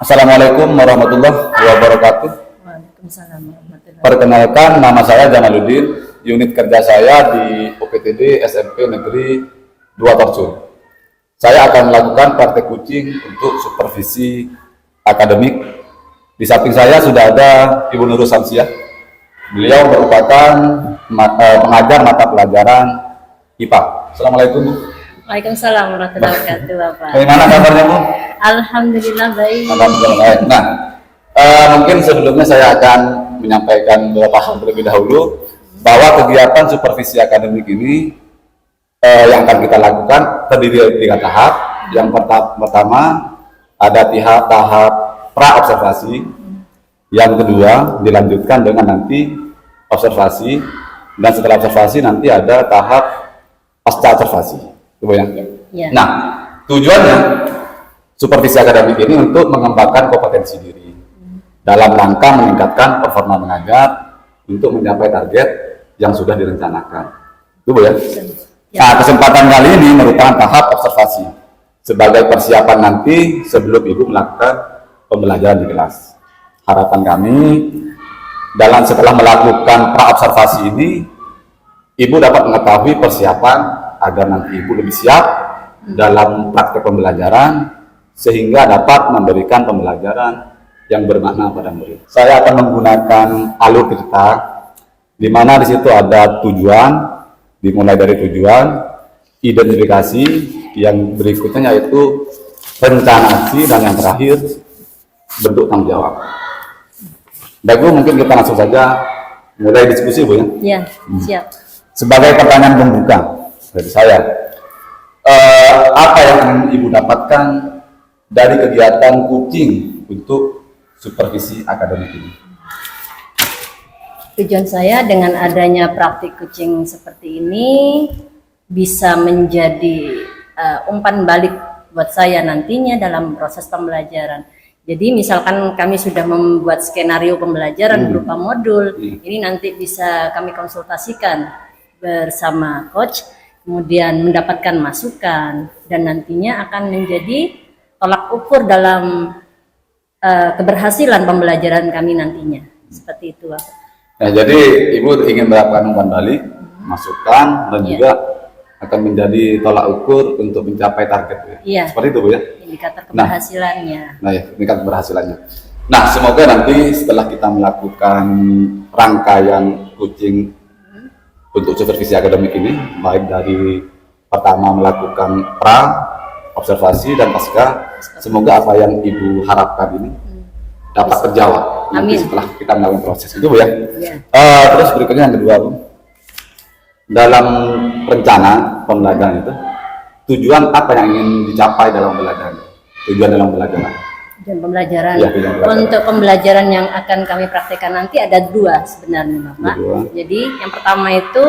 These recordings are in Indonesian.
Assalamualaikum warahmatullahi wabarakatuh. Waalaikumsalam warahmatullahi wabarakatuh. Perkenalkan, nama saya Jamaluddin. Unit kerja saya di UPTD SMP Negeri 2 Torjo. Saya akan melakukan praktek kucing untuk supervisi akademik. Di samping saya sudah ada Ibu Nurul Samsiah. Beliau merupakan pengajar mata pelajaran IPA. Assalamualaikum, Bu. Waalaikumsalam warahmatullahi wabarakatuh, Bapak. Bagaimana kabarnya, Bu? Alhamdulillah baik. Alhamdulillah baik. Nah, mungkin sebelumnya saya akan menyampaikan beberapa hal terlebih dahulu bahwa kegiatan supervisi akademik ini yang akan kita lakukan terdiri dari 3 tahap. Yang pertama ada tahap pra-observasi, yang kedua dilanjutkan dengan nanti observasi, dan setelah observasi nanti ada tahap pasca observasi. Coba ya. Ya. Nah, tujuannya supervisi akademik ini untuk mengembangkan kompetensi diri dalam rangka meningkatkan performa mengajar untuk mencapai target yang sudah direncanakan. Itu Bu ya. Nah, kesempatan kali ini merupakan tahap observasi sebagai persiapan nanti sebelum Ibu melakukan pembelajaran di kelas. Harapan kami setelah melakukan pra-observasi ini, Ibu dapat mengetahui persiapan agar nanti Ibu lebih siap dalam praktek pembelajaran sehingga dapat memberikan pembelajaran yang bermakna pada murid. Saya akan menggunakan alur cerita di mana di situ ada tujuan, dimulai dari tujuan, identifikasi, yang berikutnya yaitu rencana aksi, dan yang terakhir bentuk tanggung jawab. Baik Bu, mungkin kita langsung saja mulai diskusi Bu ya. Ya, siap. Sebagai pertanyaan pembuka dari saya, apa yang ingin Ibu dapatkan dari kegiatan kucing untuk supervisi akademik ini? Tujuan saya dengan adanya praktik kucing seperti ini bisa menjadi umpan balik buat saya nantinya dalam proses pembelajaran. Jadi misalkan kami sudah membuat skenario pembelajaran berupa modul, ini nanti bisa kami konsultasikan bersama coach, kemudian mendapatkan masukan, dan nantinya akan menjadi tolak ukur dalam keberhasilan pembelajaran kami nantinya. Seperti itu, Pak. Nah, jadi Ibu ingin mendapatkan umpan balik, masukan, dan juga akan menjadi tolak ukur untuk mencapai target. Iya. Seperti itu Bu ya. Indikator keberhasilannya. Nah ya, indikator keberhasilannya. Nah, semoga nanti setelah kita melakukan rangkaian kucing untuk supervisi akademik ini, baik dari pertama melakukan pra, observasi, dan pasca, semoga apa yang Ibu harapkan ini dapat terjawab nanti setelah kita melakukan proses itu Bu ya. Terus berikutnya yang kedua Bu, dalam rencana pembelajaran itu tujuan apa yang ingin dicapai dalam pembelajaran? Tujuan dalam pembelajaran. Dan pembelajaran. Ya, untuk pembelajaran yang akan kami praktekkan nanti ada 2 sebenarnya Bapak. Jadi yang pertama itu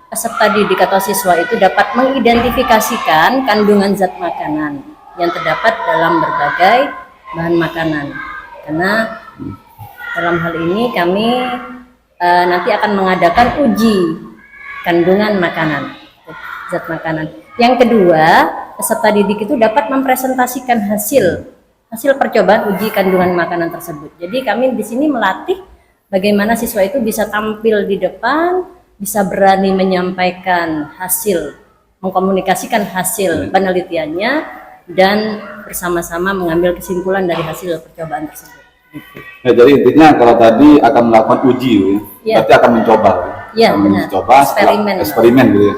peserta didik atau siswa itu dapat mengidentifikasikan kandungan zat makanan yang terdapat dalam berbagai bahan makanan. Karena dalam hal ini kami nanti akan mengadakan uji kandungan makanan, zat makanan. Yang kedua, peserta didik itu dapat mempresentasikan hasil percobaan uji kandungan makanan tersebut. Jadi kami di sini melatih bagaimana siswa itu bisa tampil di depan, bisa berani menyampaikan hasil, mengkomunikasikan hasil penelitiannya, dan bersama-sama mengambil kesimpulan dari hasil percobaan tersebut. Gitu. Ya, jadi intinya kalau tadi akan melakukan uji, berarti akan mencoba, mencoba eksperimen gitu ya.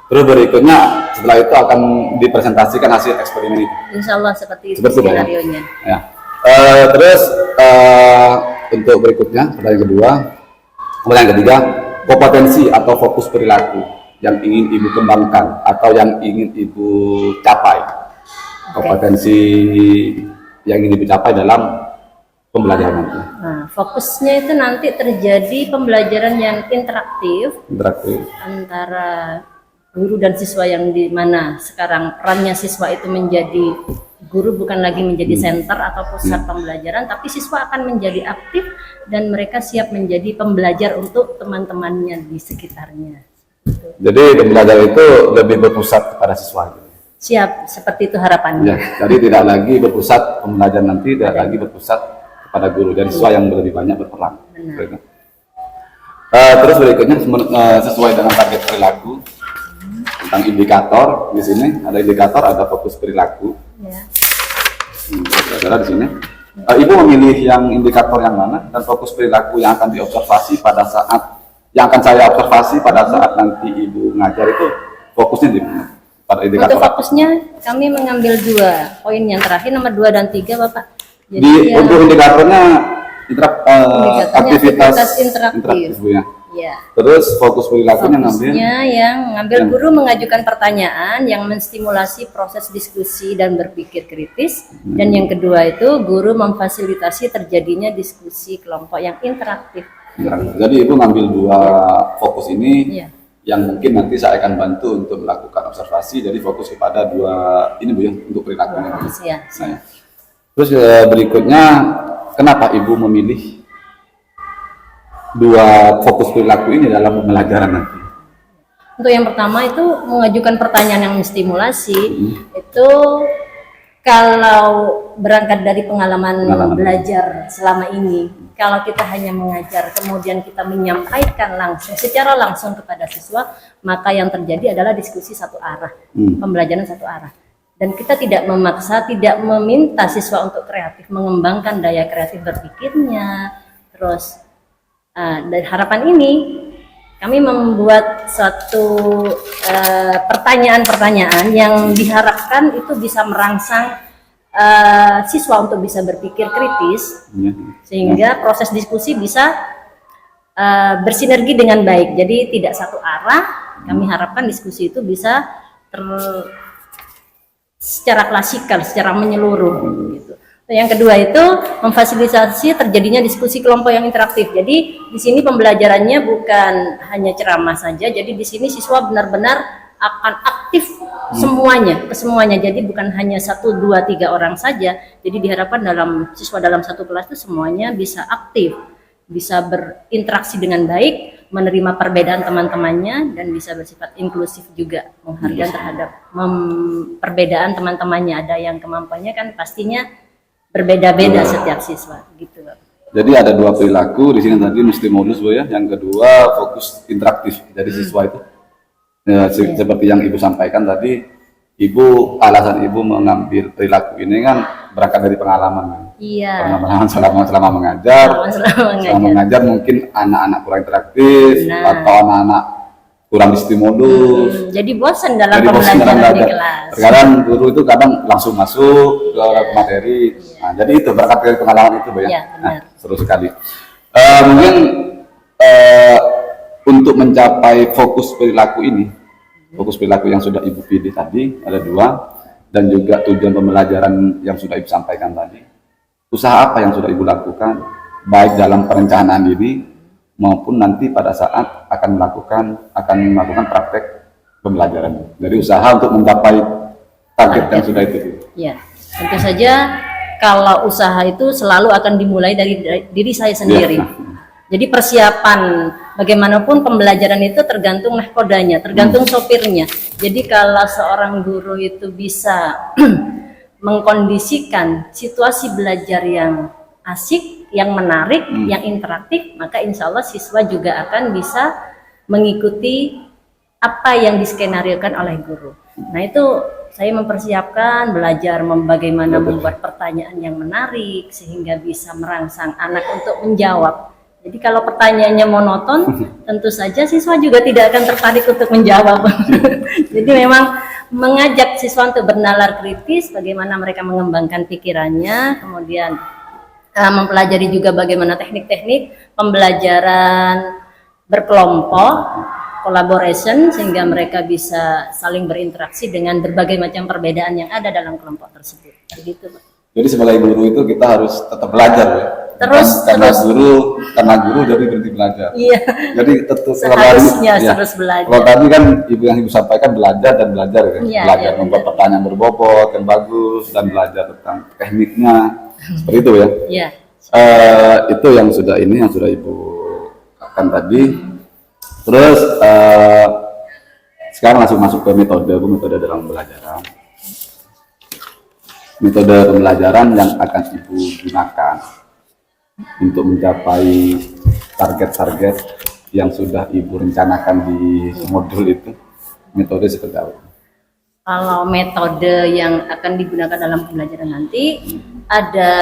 Terus berikutnya setelah itu akan dipresentasikan hasil eksperimen itu. Insya Allah seperti itu skenario-nya. Ya. Terus untuk berikutnya, pertanyaan ketiga, kompetensi atau fokus perilaku yang ingin Ibu kembangkan atau yang ingin Ibu capai. Kompetensi yang ingin Ibu capai dalam pembelajaran nanti. Nah, fokusnya itu nanti terjadi pembelajaran yang interaktif antara guru dan siswa, yang di mana sekarang perannya siswa itu menjadi guru, bukan lagi menjadi center atau pusat pembelajaran, tapi siswa akan menjadi aktif dan mereka siap menjadi pembelajar untuk teman-temannya di sekitarnya. Jadi pembelajaran itu lebih berpusat kepada siswa. Siap, seperti itu harapannya. Ya, jadi tidak lagi berpusat pembelajaran nanti, tidak lagi berpusat kepada guru dan siswa yang lebih banyak berperan. Terus berikutnya sesuai dengan target perilaku tentang indikator. Di sini ada indikator, ada fokus perilaku. Ya. Di sini, Ibu memilih yang indikator yang mana dan fokus perilaku yang akan diobservasi pada saat saya observasi pada saat nanti Ibu ngajar itu fokusnya di mana? Pada indikator. Untuk fokusnya kami mengambil 2 poin yang terakhir nomor 2 dan 3 Bapak. Jadi untuk indikatornya aktivitas interaktif ya. Ya. Terus fokus perilakunya ngambil guru mengajukan pertanyaan yang menstimulasi proses diskusi dan berpikir kritis. Dan yang kedua itu guru memfasilitasi terjadinya diskusi kelompok yang interaktif. Ya, jadi Ibu ngambil 2 fokus ini yang mungkin nanti saya akan bantu untuk melakukan observasi. Jadi fokus kepada 2 ini Bu ya, untuk perilakunya. Nah, terus berikutnya, kenapa Ibu memilih 2 fokus perilaku ini dalam pembelajaran nanti? Untuk yang pertama itu mengajukan pertanyaan yang menstimulasi. Itu kalau berangkat dari pengalaman belajar selama ini, kalau kita hanya mengajar kemudian kita menyampaikan secara langsung kepada siswa, maka yang terjadi adalah diskusi satu arah, pembelajaran satu arah. Dan kita tidak memaksa, tidak meminta siswa untuk kreatif, mengembangkan daya kreatif berpikirnya. Terus dari harapan ini kami membuat suatu pertanyaan-pertanyaan yang diharapkan itu bisa merangsang siswa untuk bisa berpikir kritis, sehingga proses diskusi bisa bersinergi dengan baik. Jadi tidak satu arah. Kami harapkan diskusi itu bisa secara klasikal, secara menyeluruh gitu. Yang kedua itu memfasilitasi terjadinya diskusi kelompok yang interaktif. Jadi di sini pembelajarannya bukan hanya ceramah saja. Jadi di sini siswa benar-benar akan aktif kesemuanya. Jadi bukan hanya 1, 2, 3 orang saja. Jadi diharapkan siswa dalam satu kelas itu semuanya bisa aktif, bisa berinteraksi dengan baik, menerima perbedaan teman-temannya, dan bisa bersifat inklusif juga, menghargai terhadap perbedaan teman-temannya. Ada yang kemampuannya kan pastinya berbeda-beda setiap siswa, gitu. Jadi ada 2 perilaku di sini tadi, stimulus Bu ya. Yang kedua fokus interaktif dari siswa itu. Ya, seperti yang Ibu sampaikan tadi, alasan Ibu mengambil perilaku ini kan berangkat dari pengalaman kan. Iya. Pengalaman selama mengajar. Selama mengajar mungkin anak-anak kurang interaktif atau anak-anak kurang distimulus. Jadi bosan dalam pembelajaran di kelas. Terkadang guru itu kadang langsung masuk ke materi. Nah, jadi itu berangkat dari pengalaman itu Bu ya. Nah, seru sekali. Mungkin untuk mencapai fokus perilaku ini, fokus perilaku yang sudah Ibu pilih tadi ada 2, dan juga tujuan pembelajaran yang sudah Ibu sampaikan tadi. Usaha apa yang sudah Ibu lakukan baik dalam perencanaan ini maupun nanti pada saat akan melakukan praktek pembelajaran. Jadi usaha untuk mencapai target yang sudah itu. Ya, tentu saja kalau usaha itu selalu akan dimulai dari diri saya sendiri. Jadi persiapan bagaimanapun pembelajaran itu tergantung nahkodanya, tergantung sopirnya. Jadi kalau seorang guru itu bisa mengkondisikan situasi belajar yang asik, yang menarik, yang interaktif, maka insya Allah siswa juga akan bisa mengikuti apa yang diskenariokan oleh guru. Nah itu saya mempersiapkan belajar bagaimana membuat pertanyaan yang menarik sehingga bisa merangsang anak untuk menjawab. Jadi kalau pertanyaannya monoton, tentu saja siswa juga tidak akan tertarik untuk menjawab. Jadi memang mengajak siswa untuk bernalar kritis, bagaimana mereka mengembangkan pikirannya, kemudian mempelajari juga bagaimana teknik-teknik pembelajaran berkelompok, collaboration, sehingga mereka bisa saling berinteraksi dengan berbagai macam perbedaan yang ada dalam kelompok tersebut. Begitu, Pak. Jadi sebagai guru itu kita harus tetap belajar ya. Karena guru jadi berhenti belajar. Iya. Jadi tetap seharusnya terus belajar. Kalau tadi kan yang Ibu sampaikan belajar dan belajar ya. Iya, belajar membuat pertanyaan berbobot yang bagus dan belajar tentang tekniknya. Seperti itu ya. Iya. Itu yang sudah Ibu akan tadi. Terus sekarang langsung masuk ke metode dalam pembelajaran. metode pembelajaran yang akan Ibu gunakan untuk mencapai target-target yang sudah Ibu rencanakan di modul itu, metode seperti apa? Kalau metode yang akan digunakan dalam pembelajaran nanti ada,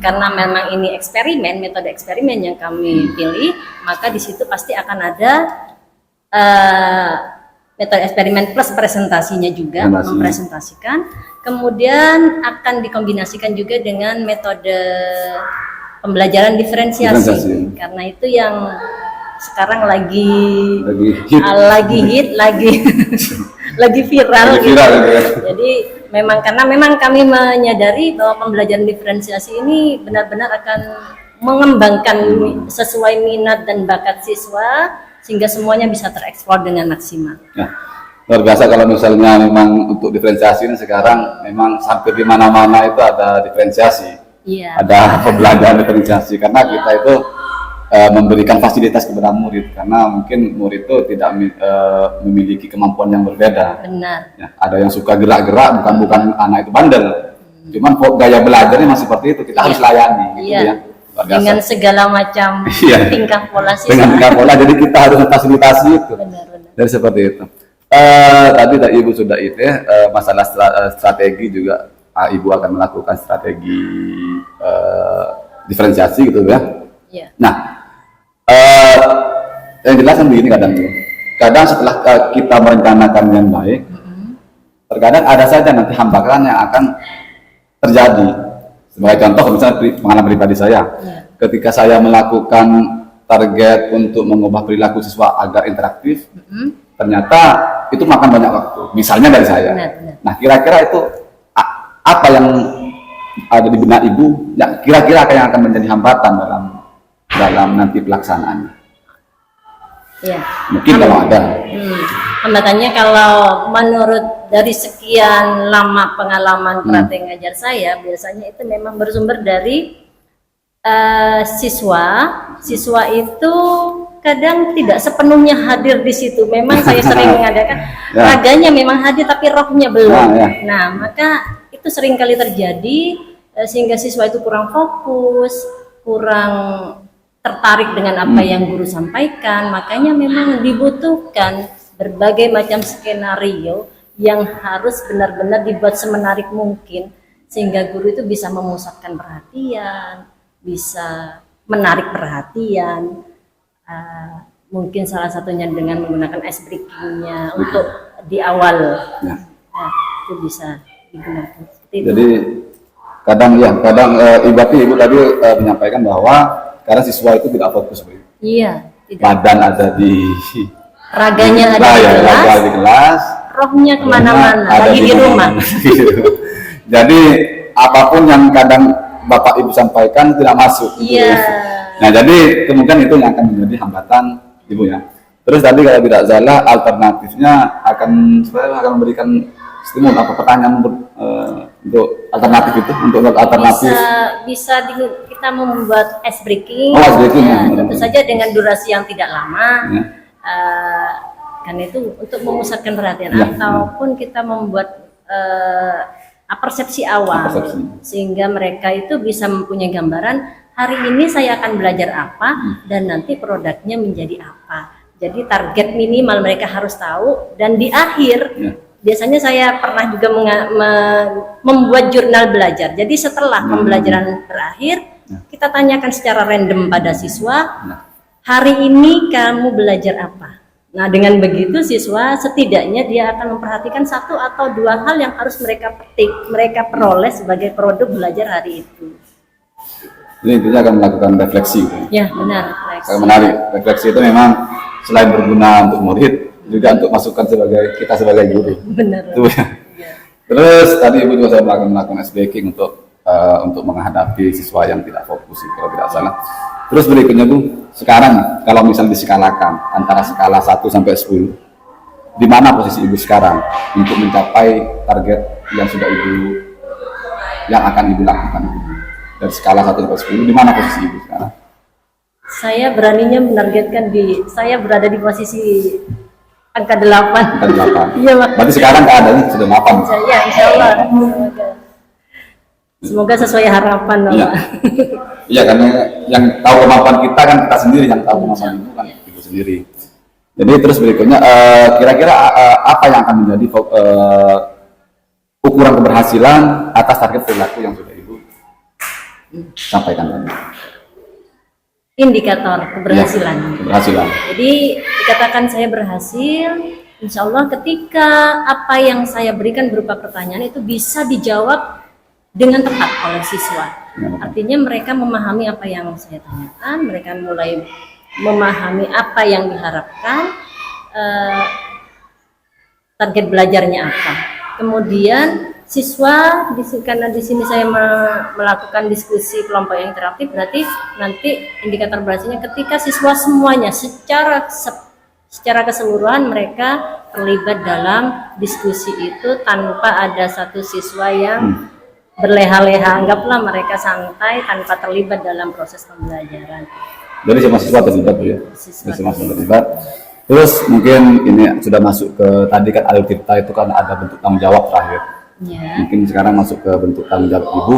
karena memang ini eksperimen, metode eksperimen yang kami pilih, maka di situ pasti akan ada metode eksperimen plus presentasinya juga, mempresentasikan. Kemudian akan dikombinasikan juga dengan metode pembelajaran diferensiasi. Karena itu yang sekarang lagi hit, lagi viral gitu. Ya. Jadi karena memang kami menyadari bahwa pembelajaran diferensiasi ini benar-benar akan mengembangkan sesuai minat dan bakat siswa sehingga semuanya bisa tereksplor dengan maksimal. Nah, luar biasa kalau misalnya memang untuk diferensiasi ini sekarang memang hampir di mana-mana itu ada diferensiasi. Iya. Ada pembelajaran diferensiasi karena kita itu memberikan fasilitas kepada murid karena mungkin murid itu tidak memiliki kemampuan yang berbeda. Benar. Ya, ada yang suka gerak-gerak, bukan anak itu bandel. Cuman gaya belajarnya masih seperti itu, kita harus layani. Gitu ya. Dengan segala macam tingkah pola siswa. Dengan tingkah pola, jadi kita harus fasilitasi itu. Benar. Jadi seperti itu. Tadi Ibu sudah itu masalah strategi juga. Ibu akan melakukan strategi diferensiasi gitu ya. Iya. Nah, yang jelas kan begini kadang setelah kita merencanakan yang baik, terkadang ada saja nanti hambatan yang akan terjadi. Sebagai contoh misalnya pengalaman pribadi saya, ketika saya melakukan target untuk mengubah perilaku siswa agar interaktif, ternyata itu makan banyak waktu. Misalnya dari saya. Benar. Nah, kira-kira itu apa yang ada di benak Ibu yang kira-kira yang akan menjadi hambatan dalam nanti pelaksanaannya? Ya. Mungkin kalau ada. Hambatannya kalau menurut dari sekian lama pengalaman praktek ngajar saya, biasanya itu memang bersumber dari siswa itu kadang tidak sepenuhnya hadir di situ. Memang saya sering mengadakan raganya memang hadir tapi rohnya belum. Nah, maka itu sering kali terjadi sehingga siswa itu kurang fokus, kurang tertarik dengan apa yang guru sampaikan. Makanya memang dibutuhkan berbagai macam skenario yang harus benar-benar dibuat semenarik mungkin sehingga guru itu bisa memusatkan perhatian, bisa menarik perhatian. Mungkin salah satunya dengan menggunakan ice breaking-nya untuk di awal. Nah, itu bisa digunakan seperti itu. Jadi kadang Ibu tadi menyampaikan bahwa karena siswa itu tidak fokus. Iya, tidak. Badan ada di raganya ada di kelas, rohnya kemana-mana, lagi di rumah. Jadi apapun yang kadang Bapak Ibu sampaikan tidak masuk. Iya. Nah, jadi kemungkinan itu yang akan menjadi hambatan Ibu ya. Terus tadi kalau tidak salah alternatifnya akan memberikan stimulus apa pertanyaan untuk alternatif itu untuk alternatif bisa kita membuat ice breaking. Ice breaking tentu saja dengan durasi yang tidak lama. Kan itu untuk memusatkan perhatian ataupun kita membuat persepsi awal sehingga mereka itu bisa mempunyai gambaran hari ini saya akan belajar apa dan nanti produknya menjadi apa. Jadi target minimal mereka harus tahu dan di akhir biasanya saya pernah juga membuat jurnal belajar. Jadi setelah pembelajaran berakhir kita tanyakan secara random pada siswa, hari ini kamu belajar apa? Nah, dengan begitu siswa setidaknya dia akan memperhatikan satu atau dua hal yang harus mereka petik, mereka peroleh sebagai produk belajar hari itu. Jadi intinya akan melakukan refleksi. Ya, benar, refleksi. Sangat menarik. Refleksi itu memang selain berguna untuk murid, juga untuk masukan kita sebagai guru. Benar. Itu ya. Terus tadi Ibu juga saya melakukan ice breaking untuk menghadapi siswa yang tidak fokus, kalau tidak salah. Terus berikutnya Bu, sekarang kalau misalnya diskalakan antara skala 1 sampai 10, di mana posisi Ibu sekarang untuk mencapai target yang akan Ibu lakukan? Dari skala 1 sampai 10, di mana posisi Ibu sekarang? Saya beraninya menargetkan saya berada di posisi angka 8. Angka 8. Iya, Pak. Berarti sekarang keadaannya sudah 8. Ya, insya Allah. Semoga sesuai harapan, Bapak. Iya. Iya, karena yang tahu kemampuan kita kan kita sendiri, yang tahu kemampuan ibu kan ibu sendiri. Jadi terus berikutnya kira-kira apa yang akan menjadi ukuran keberhasilan atas target perilaku yang sudah ibu sampaikan tadi? Indikator keberhasilan. Ya, keberhasilan. Jadi dikatakan saya berhasil, insya Allah ketika apa yang saya berikan berupa pertanyaan itu bisa dijawab dengan tepat oleh siswa. Ya. Artinya mereka memahami apa yang saya tanyakan, mereka mulai memahami apa yang diharapkan, target belajarnya apa. Kemudian siswa, karena di sini saya melakukan diskusi kelompok yang interaktif, berarti nanti indikator berhasilnya ketika siswa semuanya secara keseluruhan mereka terlibat dalam diskusi itu tanpa ada satu siswa yang berleha-leha, anggaplah mereka santai tanpa terlibat dalam proses pembelajaran. Jadi semua siswa terlibat ya. Semua terlibat. Terus mungkin ini sudah masuk ke tadi kan Alul Tirta itu kan ada bentuk tanggung jawab terakhir. Ya. Mungkin sekarang masuk ke bentuk tanggung jawab ibu.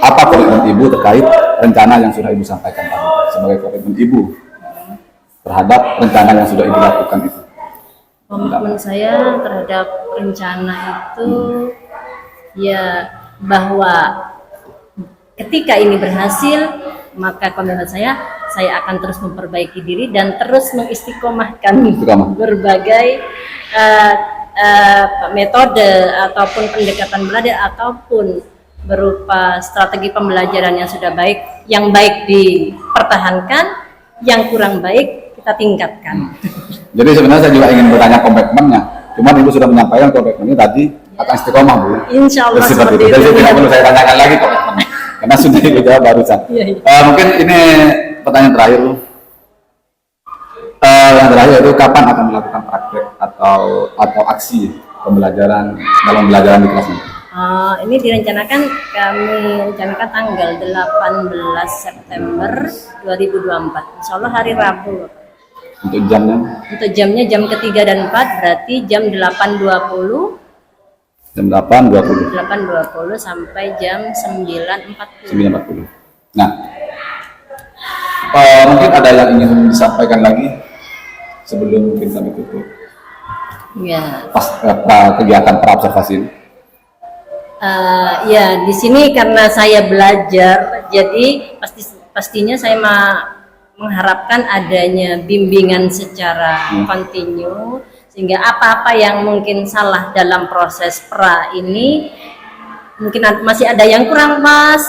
Apa komitmen ibu terkait rencana yang sudah ibu sampaikan tadi sebagai komitmen ibu terhadap rencana yang sudah ibu lakukan itu? Komitmen saya terhadap rencana itu ya bahwa ketika ini berhasil, maka komitmen saya akan terus memperbaiki diri dan terus mengistiqomahkan berbagai metode ataupun pendekatan belajar ataupun berupa strategi pembelajaran yang sudah baik, yang baik dipertahankan, yang kurang baik kita tingkatkan. Jadi sebenarnya saya juga ingin bertanya komitmennya, cuman ibu sudah menyampaikan komitmennya tadi akan istiqomah, Bu. Insya Allah seperti itu. Jadi tidak perlu saya tanyakan lagi komitmennya, karena sudah ibu jawab barusan. Mungkin ini pertanyaan terakhir, Bu. Yang terakhir itu kapan akan melakukan praktek atau aksi pembelajaran dalam pembelajaran di kelas ini? Ini direncanakan, kami rencanakan tanggal 18 September 2024. Insya Allah hari Rabu. Untuk jamnya? Untuk jamnya jam ketiga dan 4, berarti jam 8.20. Jam 8.20. 8.20 sampai jam 9.40. 9.40. Nah, mungkin ada yang ingin disampaikan lagi sebelum mungkin kami tutup. Ya. Kegiatan praobservasi ini. Ya, di sini karena saya belajar, jadi pastinya saya mengharapkan adanya bimbingan secara kontinu, sehingga apa-apa yang mungkin salah dalam proses pra ini, mungkin masih ada yang kurang pas,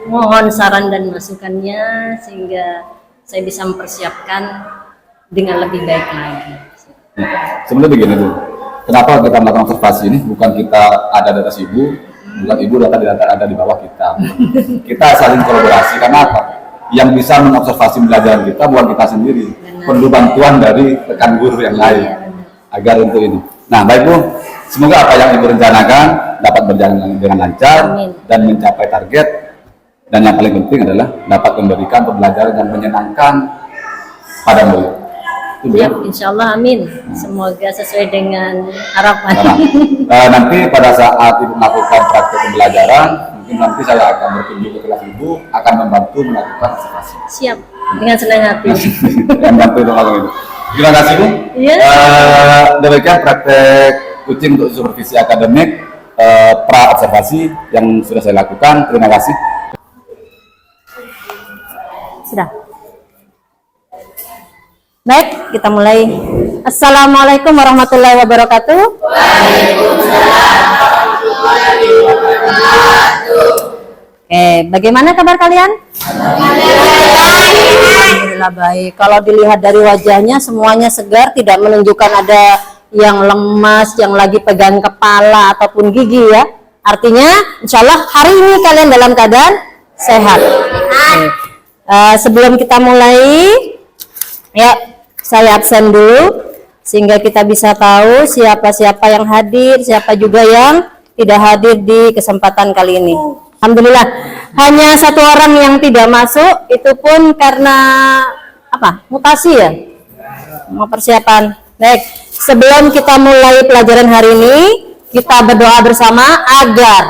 mohon saran dan masukannya sehingga saya bisa mempersiapkan dengan lebih baik lagi. Sebenarnya begini tuh, kenapa kita melakukan observasi ini? Bukan kita ada di atas ibu, bukan ibu data ada di bawah kita. Kita saling kolaborasi, karena apa? Yang bisa mengobservasi belajar kita bukan kita sendiri, perlu bantuan dari rekan guru yang lain agar untuk ini. Nah, baik Bu, semoga apa yang ibu rencanakan dapat berjalan dengan lancar dan mencapai target, dan yang paling penting adalah dapat memberikan pembelajaran yang menyenangkan pada murid. Ya, insya Allah, amin. Semoga sesuai dengan harapan. Nanti pada saat ibu melakukan praktek pembelajaran, mungkin nanti saya akan berkunjung ke kelas ibu, akan membantu melakukan observasi. Siap, dengan senang hati. Membantu melakukan itu. Terima kasih Bu. Demikian praktek kucing untuk supervisi akademik pra observasi yang sudah saya lakukan. Terima kasih. Sudah. Baik, kita mulai. Assalamualaikum warahmatullahi wabarakatuh. Waalaikumsalam warahmatullahi wabarakatuh. Bagaimana kabar kalian? Alhamdulillah baik. Kalau dilihat dari wajahnya semuanya segar, tidak menunjukkan ada yang lemas, yang lagi pegang kepala ataupun gigi ya. Artinya, insya Allah hari ini kalian dalam keadaan sehat. Sebelum kita mulai, ya, saya absen dulu sehingga kita bisa tahu siapa-siapa yang hadir, siapa juga yang tidak hadir di kesempatan kali ini. Alhamdulillah, hanya satu orang yang tidak masuk, itu pun karena apa? Mutasi ya? Mau persiapan. Baik, sebelum kita mulai pelajaran hari ini, kita berdoa bersama agar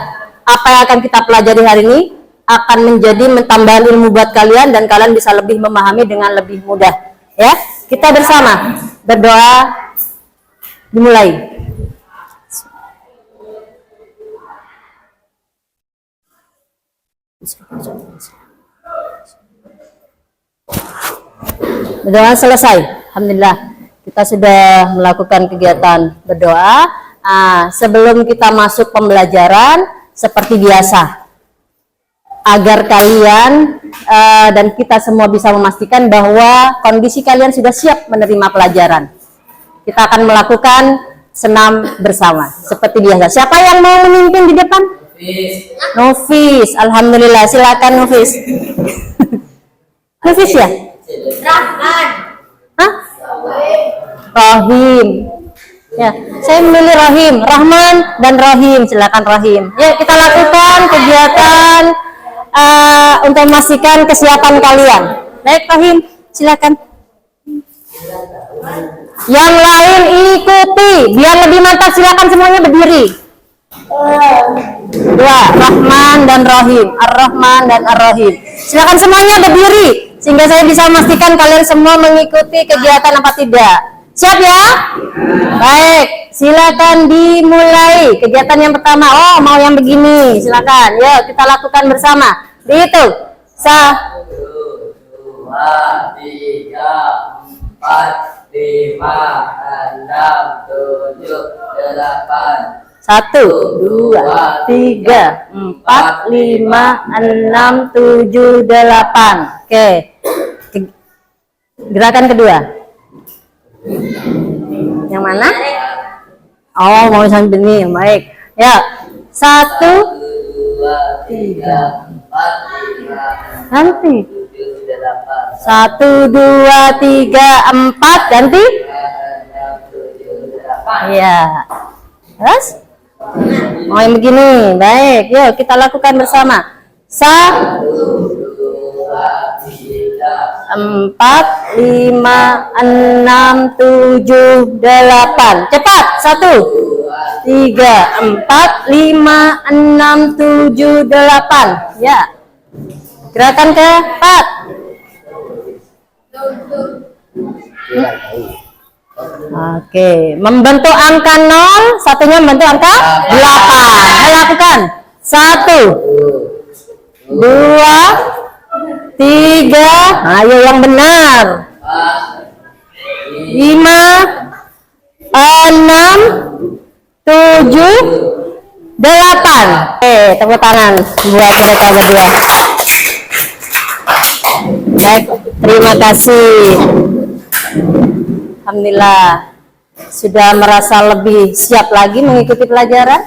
apa yang akan kita pelajari hari ini akan menjadi menambah ilmu buat kalian dan kalian bisa lebih memahami dengan lebih mudah. Ya, kita bersama berdoa, dimulai. Berdoa selesai. Alhamdulillah, kita sudah melakukan kegiatan berdoa. Sebelum kita masuk pembelajaran, seperti biasa, agar kalian dan kita semua bisa memastikan bahwa kondisi kalian sudah siap menerima pelajaran. Kita akan melakukan senam bersama seperti biasa. Siapa yang mau memimpin di depan? Nufis. Alhamdulillah, silakan Nufis. Nufis ya? Rahman. Hah? Rahim. Ya, saya memilih Rahim, Rahman dan Rahim. Silakan Rahim. Ya, kita lakukan kegiatan untuk memastikan kesiapan kalian. Baik Rahim, silakan. Yang lain ikuti, biar lebih mantap. Silakan semuanya berdiri. Dua, Rahman dan Rahim, Ar-Rahman dan Ar-Rahim. Silakan semuanya berdiri sehingga saya bisa memastikan kalian semua mengikuti kegiatan apa tidak. Siap ya? Baik, silakan dimulai kegiatan yang pertama. Oh, mau yang begini, silakan. Yuk, kita lakukan bersama. Dihitung. 1, 2, 3, 4, 5, 6, 7, 8. 1, 2, 3, 4, 5, 6, 7, 8. Oke. Gerakan kedua. Yang mana? Oh, mau sambil ini. Baik. Ya. 1, 2, 3, 4, 5, ganti. 7, 8. 1, 2, 3, 4, ganti. 6, 7, 8. Iya. Terus? Mau yang begini. Baik. Yuk, kita lakukan bersama. 1, 2, 3, 4, 5, 6, 7, 8. Cepat. 1, 3, 4, 5, 6, 7, 8. Ya. Gerakan keempat. Oke. Membentuk angka 0, satunya membentuk angka 8. Ayo lakukan. 1, 2, 3, ayo yang benar. 5, 6, 7, 8. Tepuk tangan buat mereka berdua. Baik, terima kasih. Alhamdulillah, sudah merasa lebih siap lagi mengikuti pelajaran?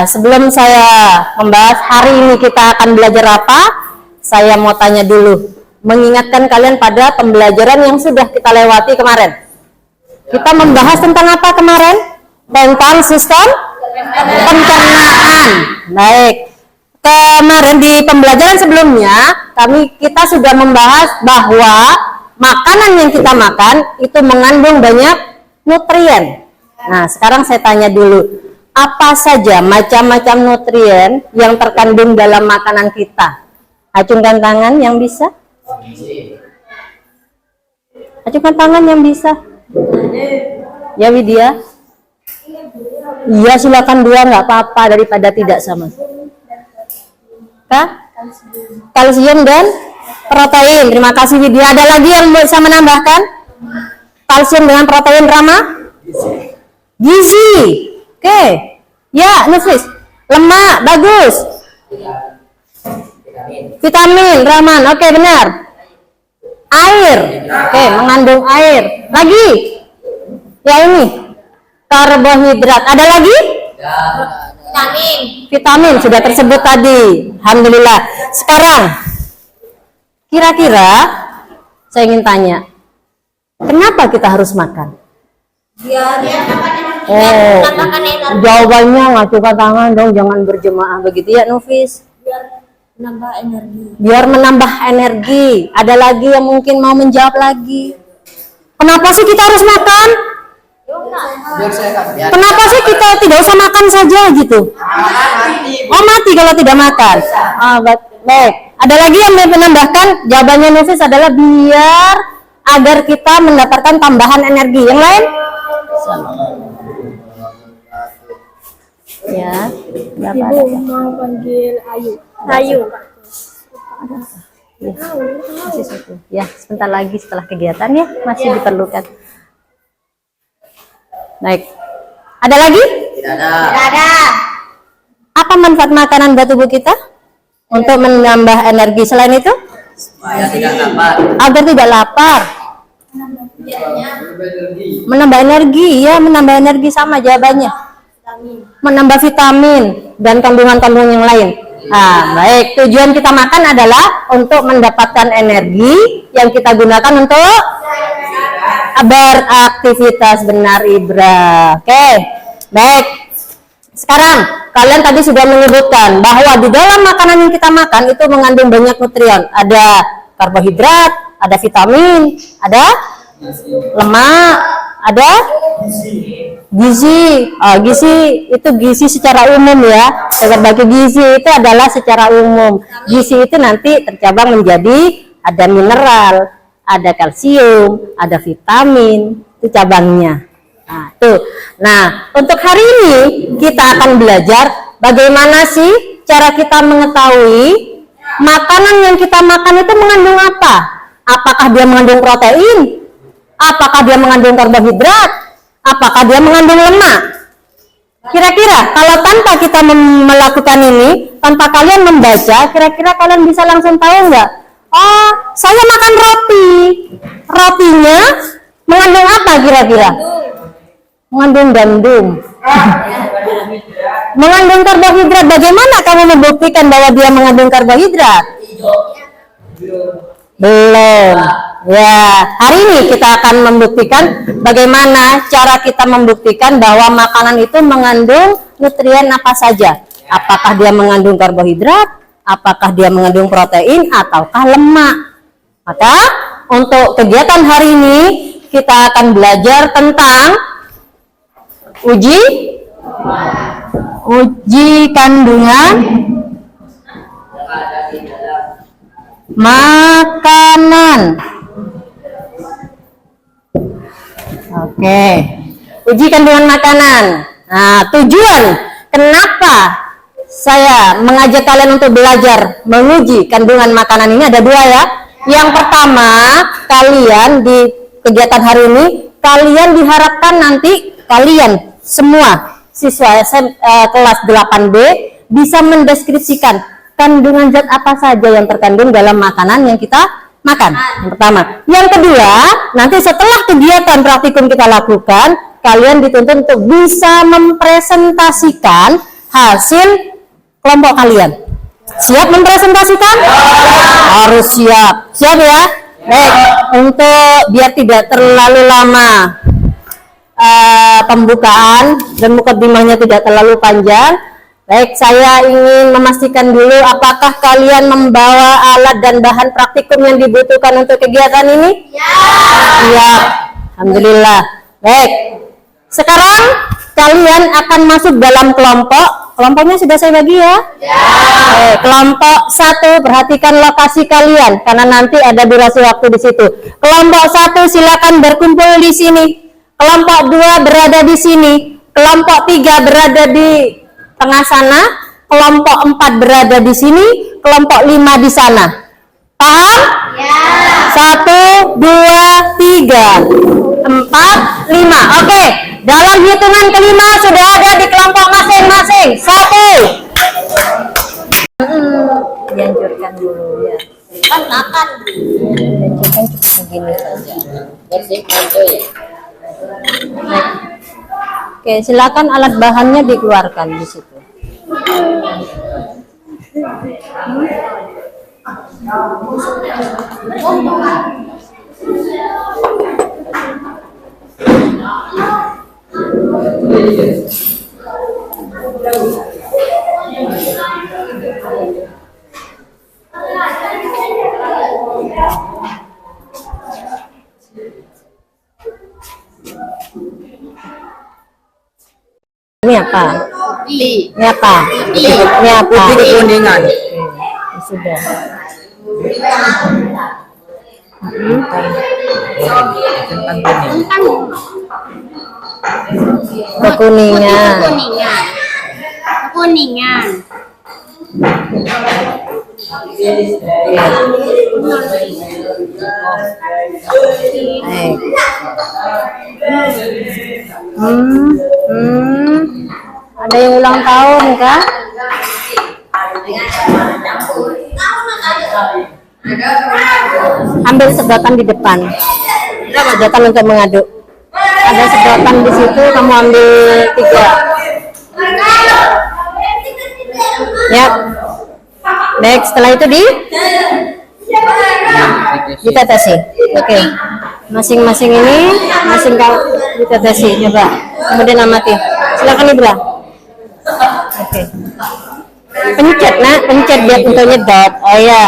Sebelum saya membahas hari ini kita akan belajar apa, saya mau tanya dulu, mengingatkan kalian pada pembelajaran yang sudah kita lewati kemarin. Kita membahas tentang apa kemarin? Tentang sistem pencernaan. Baik, kemarin di pembelajaran sebelumnya kita sudah membahas bahwa makanan yang kita makan itu mengandung banyak nutrien. Nah, sekarang saya tanya dulu, apa saja macam-macam nutrien yang terkandung dalam makanan kita? Acungkan tangan yang bisa. Acungkan tangan yang bisa. Ya Widya. Iya, silakan dua, nggak apa-apa daripada tidak sama. Kak? Kalsium dan protein. Terima kasih Widya. Ada lagi yang bisa menambahkan? Kalsium dengan protein, Rama? Gizi. Oke. Ya, Nufis. Lemak, bagus. Vitamin, Rahman. Oke, benar. Air. Oke, mengandung air. Lagi? Ya ini. Karbohidrat. Ada lagi? Vitamin. Vitamin sudah tersebut tadi. Alhamdulillah. Sekarang kira-kira saya ingin tanya, kenapa kita harus makan? Biar Oh, menambahkan energi. jawabannya ngacungkan tangan dong, jangan berjemaah begitu ya Nufis. Biar menambah energi. Biar menambah energi. Ada lagi yang mungkin mau menjawab lagi. Kenapa sih kita harus makan? Biar sehat. Biar Kenapa sih kita tidak usah makan saja gitu? mati. Oh mati kalau tidak makan. Baik. Ada lagi yang mau menambahkan? Jawabannya Nufis adalah biar agar kita mendapatkan tambahan energi. Yang lain? Ya. Ibu mau panggil Ayu. Ayu. Ya, masih satu. Ya, sebentar lagi setelah kegiatan ya, masih diperlukan. Baik. Ada lagi? Tidak ada. Ada. Apa manfaat makanan buat tubuh kita? Untuk menambah energi. Selain itu? Supaya tidak lapar. Agar tidak lapar. Menambah energi, ya menambah energi sama jawabannya. Menambah vitamin dan kandungan-kandungan yang lain. Nah, baik. Tujuan kita makan adalah untuk mendapatkan energi yang kita gunakan untuk beraktivitas. Benar, Ibra. Oke, baik. Sekarang kalian tadi sudah menyebutkan bahwa di dalam makanan yang kita makan itu mengandung banyak nutrien. Ada karbohidrat, ada vitamin, ada lemak, ada gizi. Gizi itu gizi secara umum ya. Berbagai gizi itu adalah secara umum. Gizi itu nanti tercabang menjadi ada mineral, ada kalsium, ada vitamin, itu cabangnya. Nah, untuk hari ini kita akan belajar bagaimana sih cara kita mengetahui makanan yang kita makan itu mengandung apa? Apakah dia mengandung protein? Apakah dia mengandung karbohidrat? Apakah dia mengandung lemak? Kira-kira kalau tanpa kita melakukan ini, tanpa kalian membaca, kira-kira kalian bisa langsung tahu nggak? Oh, saya makan roti. Rotinya mengandung apa kira-kira? Mengandung gandum. Mengandung karbohidrat. Bagaimana kamu membuktikan bahwa dia mengandung karbohidrat? Belum. Ya, hari ini kita akan membuktikan bagaimana cara kita membuktikan bahwa makanan itu mengandung nutrien apa saja. Apakah dia mengandung karbohidrat, apakah dia mengandung protein, ataukah lemak. Maka untuk kegiatan hari ini kita akan belajar tentang uji kandungan makanan. Oke, uji kandungan makanan. Nah, tujuan kenapa saya mengajak kalian untuk belajar menguji kandungan makanan ini ada dua ya. Yang pertama, kalian di kegiatan hari ini kalian diharapkan nanti kalian semua siswa kelas 8B bisa mendeskripsikan kandungan zat apa saja yang terkandung dalam makanan yang kita makan. Yang pertama. Yang kedua, nanti setelah kegiatan praktikum kita lakukan, kalian dituntut untuk bisa mempresentasikan hasil kelompok kalian. Siap mempresentasikan? Harus siap. Siap ya? Baik, untuk biar tidak terlalu lama pembukaan dan mukadimahnya tidak terlalu panjang. Baik, saya ingin memastikan dulu apakah kalian membawa alat dan bahan praktikum yang dibutuhkan untuk kegiatan ini? Ya. Alhamdulillah. Baik. Sekarang kalian akan masuk dalam kelompok. Kelompoknya sudah saya bagi ya? Baik, kelompok 1 perhatikan lokasi kalian karena nanti ada durasi waktu di situ. Kelompok 1 silakan berkumpul di sini. Kelompok 2 berada di sini. Kelompok 3 berada di tengah sana, kelompok 4 berada di sini, kelompok 5 di sana. Paham? Ya. 1, 2, 3, 4, 5. Oke, dalam hitungan kelima sudah ada di kelompok masing-masing. 1. Dianjurkan dulu ya. Kan makan. Dianjurkan cuma begini saja. Bersihkan cuy. Oke, silakan alat bahannya dikeluarkan di situ. Ini apa? Li. Ini apa? Ini apa? Putih kekuningan. Ya sudah. Kekuningan. Kuningan. Baik. Ada yang ulang tahun kah? Ambil sedotan di depan. Sedotan untuk mengaduk. Ada sedotan di situ, kamu ambil 3. Ya. Baik, setelah itu ditetesi. Oke. Masing-masing ini kau ditetesi. Coba. Kemudian amati. Silakan Ibra. Oke. Pencet nak, pencet biar untuk nyedot. Oh ya.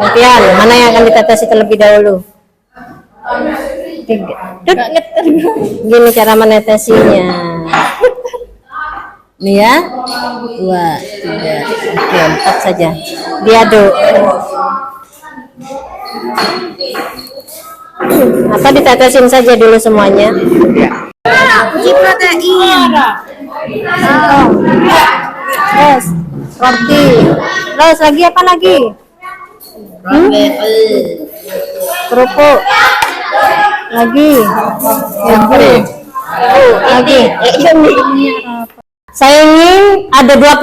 Gantian, mana yang akan ditetesi terlebih dahulu? 3. Gini cara menetesinya. Ini ya. 2, 3. Oke, 4 saja. Diaduk. Apa ditetesin saja dulu semuanya? Uji protein. Terus roti. Terus lagi apa lagi? Kerupuk. Lagi. Lagi. Saya ingin ada dua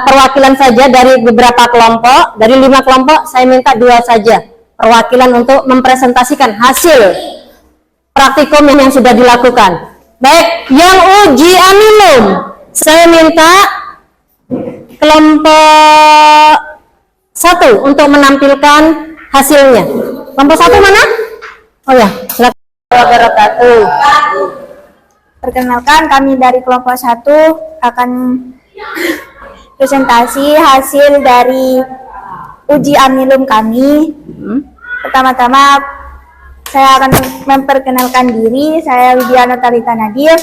perwakilan saja dari beberapa kelompok. Dari 5 kelompok, saya minta 2 saja perwakilan untuk mempresentasikan hasil praktikum yang sudah dilakukan. Baik, yang uji amilum, saya minta kelompok 1 untuk menampilkan hasilnya. Kelompok 1 mana? Oh ya, silakan. Perkenalkan, kami dari kelompok 1 akan presentasi hasil dari uji amilum kami. Pertama-tama saya akan memperkenalkan diri. Saya Widiana Talita Nadir.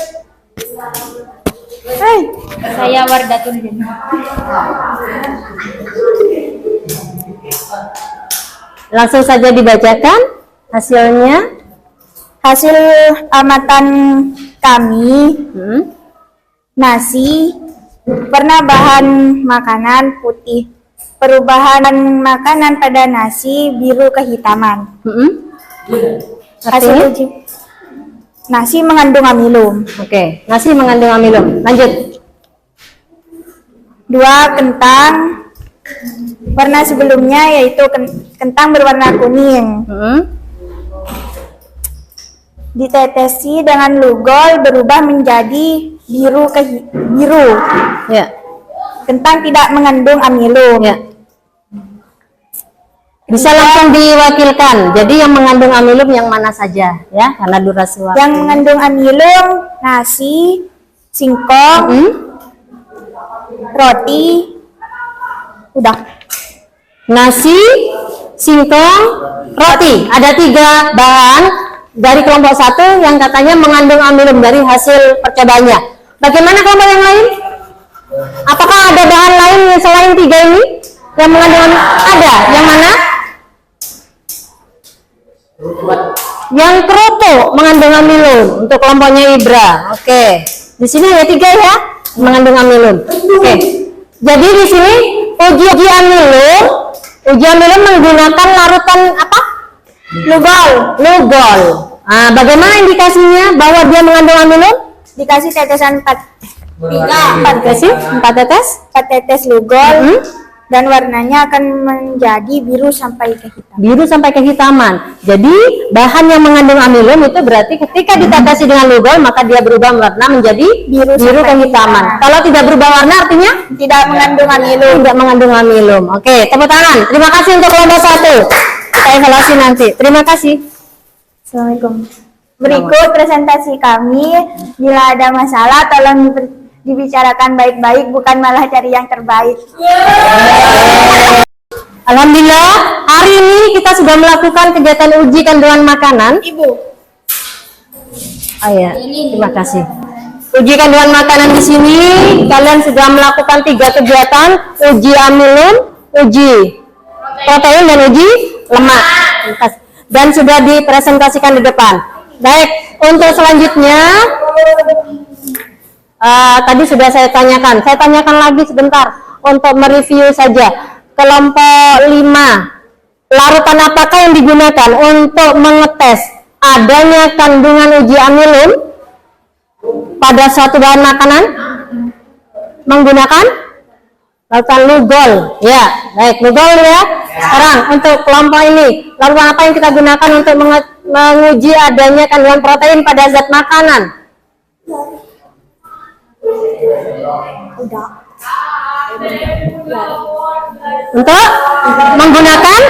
Saya Wardatul Jannah. Langsung saja dibacakan hasilnya. Hasil amatan kami, nasi, warna bahan makanan putih, perubahan makanan pada nasi biru kehitaman. Hasil uji nasi mengandung amilum. Oke, nasi mengandung amilum. Lanjut. 2, kentang, warna sebelumnya yaitu kentang berwarna kuning. Ditetesi dengan lugol berubah menjadi biru biru. Ya. Kentang tidak mengandung amilum. Ya. Bisa langsung diwakilkan. Jadi yang mengandung amilum yang mana saja, ya? Karena durasi waktu. Yang mengandung amilum nasi, singkong, roti. Udah. Nasi, singkong, roti. Ada 3 bahan dari kelompok 1 yang katanya mengandung amilum dari hasil percobaannya. Bagaimana kelompok yang lain? Apakah ada bahan lain selain 3 ini yang mengandung amilum? Ada. Yang mana? Yang kerupuk mengandung amilum untuk kelompoknya Ibra. Oke. Di sini ada 3 ya mengandung amilum. Oke. Jadi di sini uji amilum menggunakan larutan apa? Lugol. Nah, bagaimana indikasinya bahwa dia mengandung amilum? Dikasih tetesan 4 Dikasih 4 tetes? 4 tetes lugol dan warnanya akan menjadi biru sampai ke hitam. Biru sampai kehitaman. Jadi bahan yang mengandung amilum itu berarti ketika ditetesi dengan lugol maka dia berubah warna menjadi biru kehitaman. Kalau tidak berubah warna artinya Tidak mengandung amilum. tidak mengandung amilum. Oke, tepuk tangan. Terima kasih untuk kelompok 1. Kita evaluasi nanti. Terima kasih. Assalamualaikum. Berikut presentasi kami. Bila ada masalah tolong dibicarakan baik-baik, bukan malah cari yang terbaik. Alhamdulillah, hari ini kita sudah melakukan kegiatan uji kandungan makanan. Ibu. Oh ya, terima kasih. uji kandungan makanan di sini kalian sudah melakukan 3 kegiatan, uji amilum, uji protein dan uji lemak, dan sudah dipresentasikan di depan. Baik, untuk selanjutnya tadi sudah saya tanyakan lagi sebentar untuk mereview saja. Kelompok 5, larutan apakah yang digunakan untuk mengetes adanya kandungan uji amilum pada suatu bahan makanan? Menggunakan larutan Lugol, ya. Baik, Lugol ya. Sekarang untuk kelompok ini, larutan apa yang kita gunakan untuk menguji adanya kandungan protein pada zat makanan? Untuk menggunakan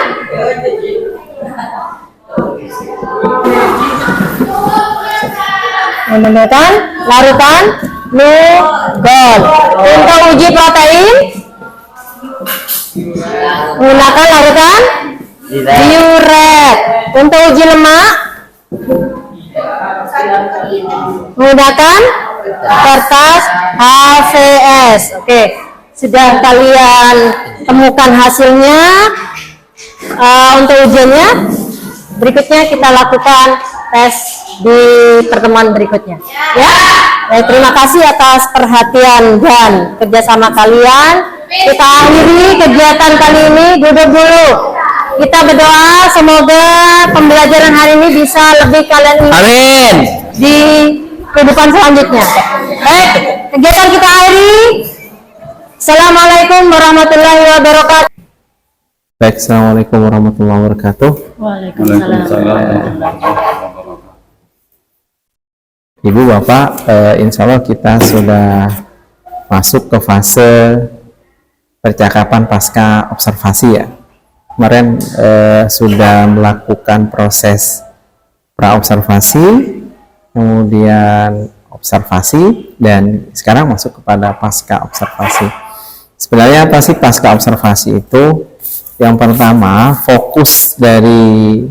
larutan Lugol. Untuk uji protein menggunakan larutan Biuret. Untuk uji lemak menggunakan kertas HVS. Oke, sudah kalian temukan hasilnya. Untuk ujiannya berikutnya kita lakukan tes di pertemuan berikutnya, ya. Baik, terima kasih atas perhatian dan kerjasama kalian. Kita akhiri kegiatan kali ini. Duduk dulu. Kita berdoa semoga pembelajaran hari ini bisa lebih kalian Amin. di kehidupan selanjutnya. Baik, kegiatan kita akhiri. Assalamualaikum warahmatullahi wabarakatuh. Baik, assalamualaikum warahmatullahi wabarakatuh. Ibu Bapak, insya Allah kita sudah masuk ke fase percakapan pasca observasi ya. Kemarin sudah melakukan proses pra-observasi, kemudian observasi, dan sekarang masuk kepada pasca observasi. Sebenarnya apa sih pasca observasi itu? Yang pertama, fokus dari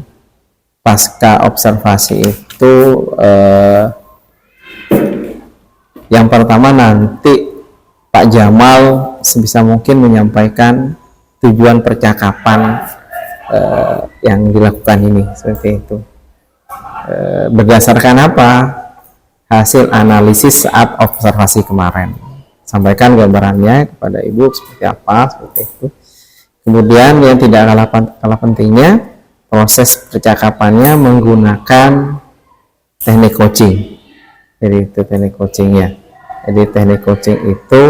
pasca observasi itu yang pertama nanti Pak Jamal sebisa mungkin menyampaikan tujuan percakapan yang dilakukan ini, seperti itu. Berdasarkan apa? Hasil analisis saat observasi kemarin. Sampaikan gambarannya kepada Ibu seperti apa, seperti itu. Kemudian yang tidak kalah pentingnya, proses percakapannya menggunakan teknik coaching. Jadi itu teknik coachingnya. Jadi teknik coaching itu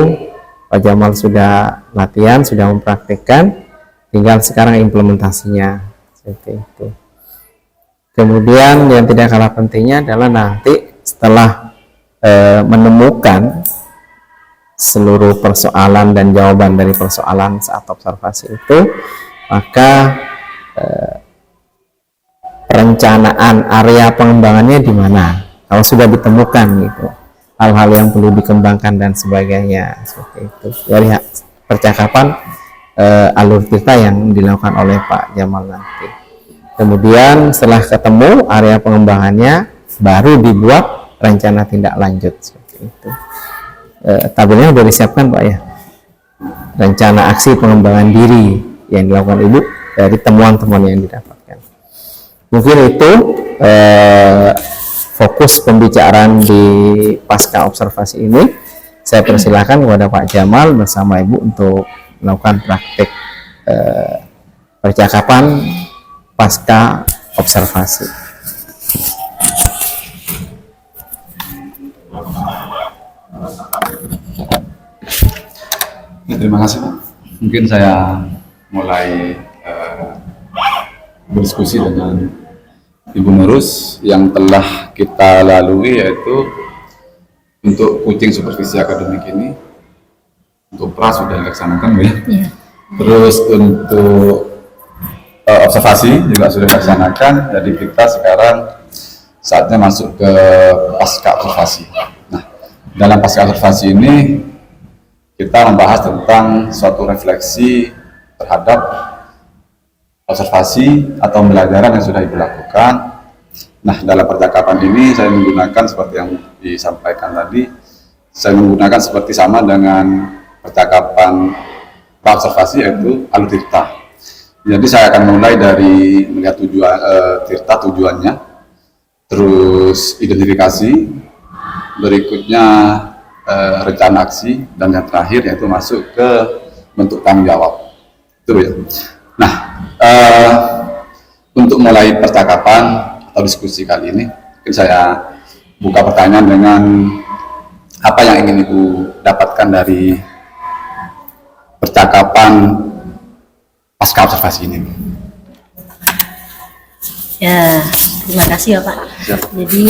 Pak Jamal sudah latihan, sudah mempraktikkan, tinggal sekarang implementasinya, seperti itu. Kemudian yang tidak kalah pentingnya adalah nanti setelah menemukan seluruh persoalan dan jawaban dari persoalan saat observasi itu, maka perencanaan area pengembangannya di mana kalau sudah ditemukan gitu, hal-hal yang perlu dikembangkan dan sebagainya, seperti itu dari percakapan alur cerita yang dilakukan oleh Pak Jamal nanti. Kemudian setelah ketemu area pengembangannya, baru dibuat rencana tindak lanjut, seperti itu. Tabelnya sudah disiapkan Pak ya, rencana aksi pengembangan diri yang dilakukan Ibu dari temuan-temuan yang didapatkan. Mungkin itu fokus pembicaraan di pasca observasi ini. Saya persilakan kepada Pak Jamal bersama Ibu untuk melakukan praktik percakapan pasca observasi. Terima kasih Pak. Mungkin saya mulai berdiskusi dengan Ibu Nurus yang telah kita lalui, yaitu untuk coaching supervisi akademik ini untuk pra sudah dilaksanakan ya. Terus untuk observasi juga sudah dilaksanakan. Jadi kita sekarang saatnya masuk ke pasca observasi. Nah, dalam pasca observasi ini kita membahas tentang suatu refleksi terhadap observasi atau pembelajaran yang sudah dilakukan. Nah, dalam percakapan ini saya menggunakan seperti yang disampaikan tadi, saya menggunakan seperti sama dengan percakapan observasi, yaitu alutirta. Jadi saya akan mulai dari melihat tirta tujuannya, terus identifikasi, berikutnya rencana aksi, dan yang terakhir yaitu masuk ke bentuk tanggung jawab. Itu ya. Nah, untuk mulai percakapan atau diskusi kali ini, mungkin saya buka pertanyaan dengan apa yang ingin Ibu dapatkan dari percakapan pasca observasi ini. Ya, terima kasih ya Pak. Siap. Jadi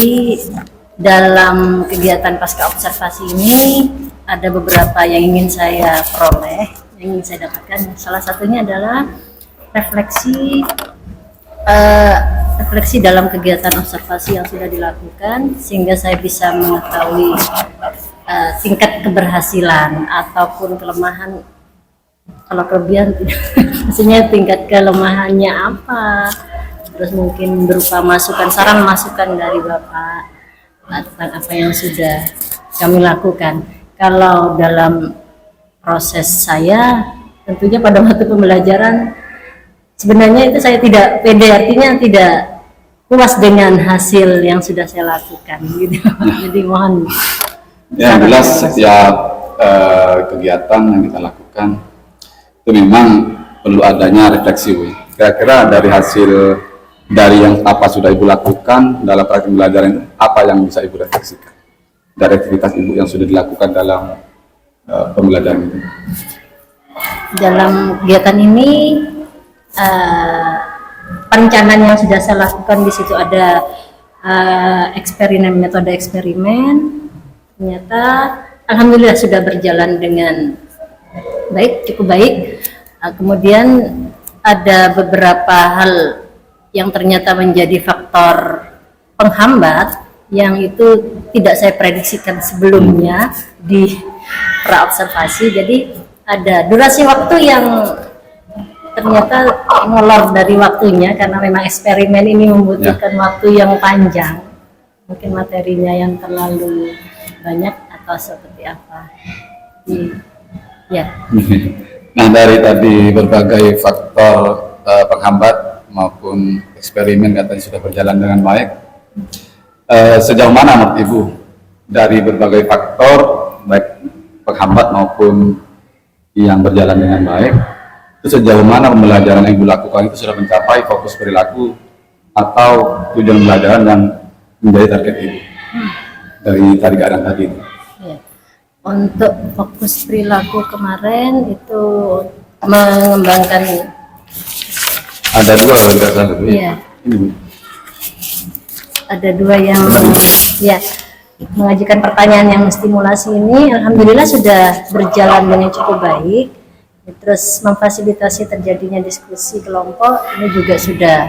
dalam kegiatan pasca observasi ini ada beberapa yang ingin saya peroleh, yang ingin saya dapatkan. Salah satunya adalah refleksi dalam kegiatan observasi yang sudah dilakukan, sehingga saya bisa mengetahui tingkat keberhasilan ataupun kelemahan. Kalau kelebihan tidak, maksudnya tingkat kelemahannya apa, terus mungkin berupa masukan, saran masukan dari Bapak tentang apa yang sudah kami lakukan. Kalau dalam proses saya, tentunya pada waktu pembelajaran sebenarnya itu saya tidak pede, artinya tidak puas dengan hasil yang sudah saya lakukan gitu. Jadi mohon Ya, jelas setiap kegiatan yang kita lakukan itu memang perlu adanya refleksi, Bu. Kira-kira dari hasil dari yang apa sudah Ibu lakukan dalam praktik pembelajaran itu, apa yang bisa Ibu refleksikan dari aktivitas Ibu yang sudah dilakukan dalam pembelajaran itu? dalam kegiatan ini perencanaan yang sudah saya lakukan, di situ ada metode eksperimen. Ternyata alhamdulillah sudah berjalan dengan baik, cukup baik. Kemudian ada beberapa hal yang ternyata menjadi faktor penghambat yang itu tidak saya prediksikan sebelumnya di praobservasi. Jadi ada durasi waktu yang ternyata molor dari waktunya, karena memang eksperimen ini membutuhkan waktu yang panjang. Mungkin materinya yang terlalu banyak atau seperti apa. Ya. Nah, dari tadi berbagai faktor penghambat maupun eksperimen katanya sudah berjalan dengan baik. Sejauh mana menurut Ibu dari berbagai faktor baik penghambat maupun yang berjalan dengan baik, itu sejauh mana pembelajaran yang Ibu lakukan itu sudah mencapai fokus perilaku atau tujuan pembelajaran yang menjadi target Ibu dari keadaan tadi itu? Ya. Untuk fokus perilaku kemarin itu mengembangkan, ada dua kalau tidak salah, Bu. iya, Ini, Bu. ada dua yang ya mengajukan pertanyaan yang stimulasi ini. Alhamdulillah sudah berjalan dengan cukup baik. Terus memfasilitasi terjadinya diskusi kelompok ini juga sudah,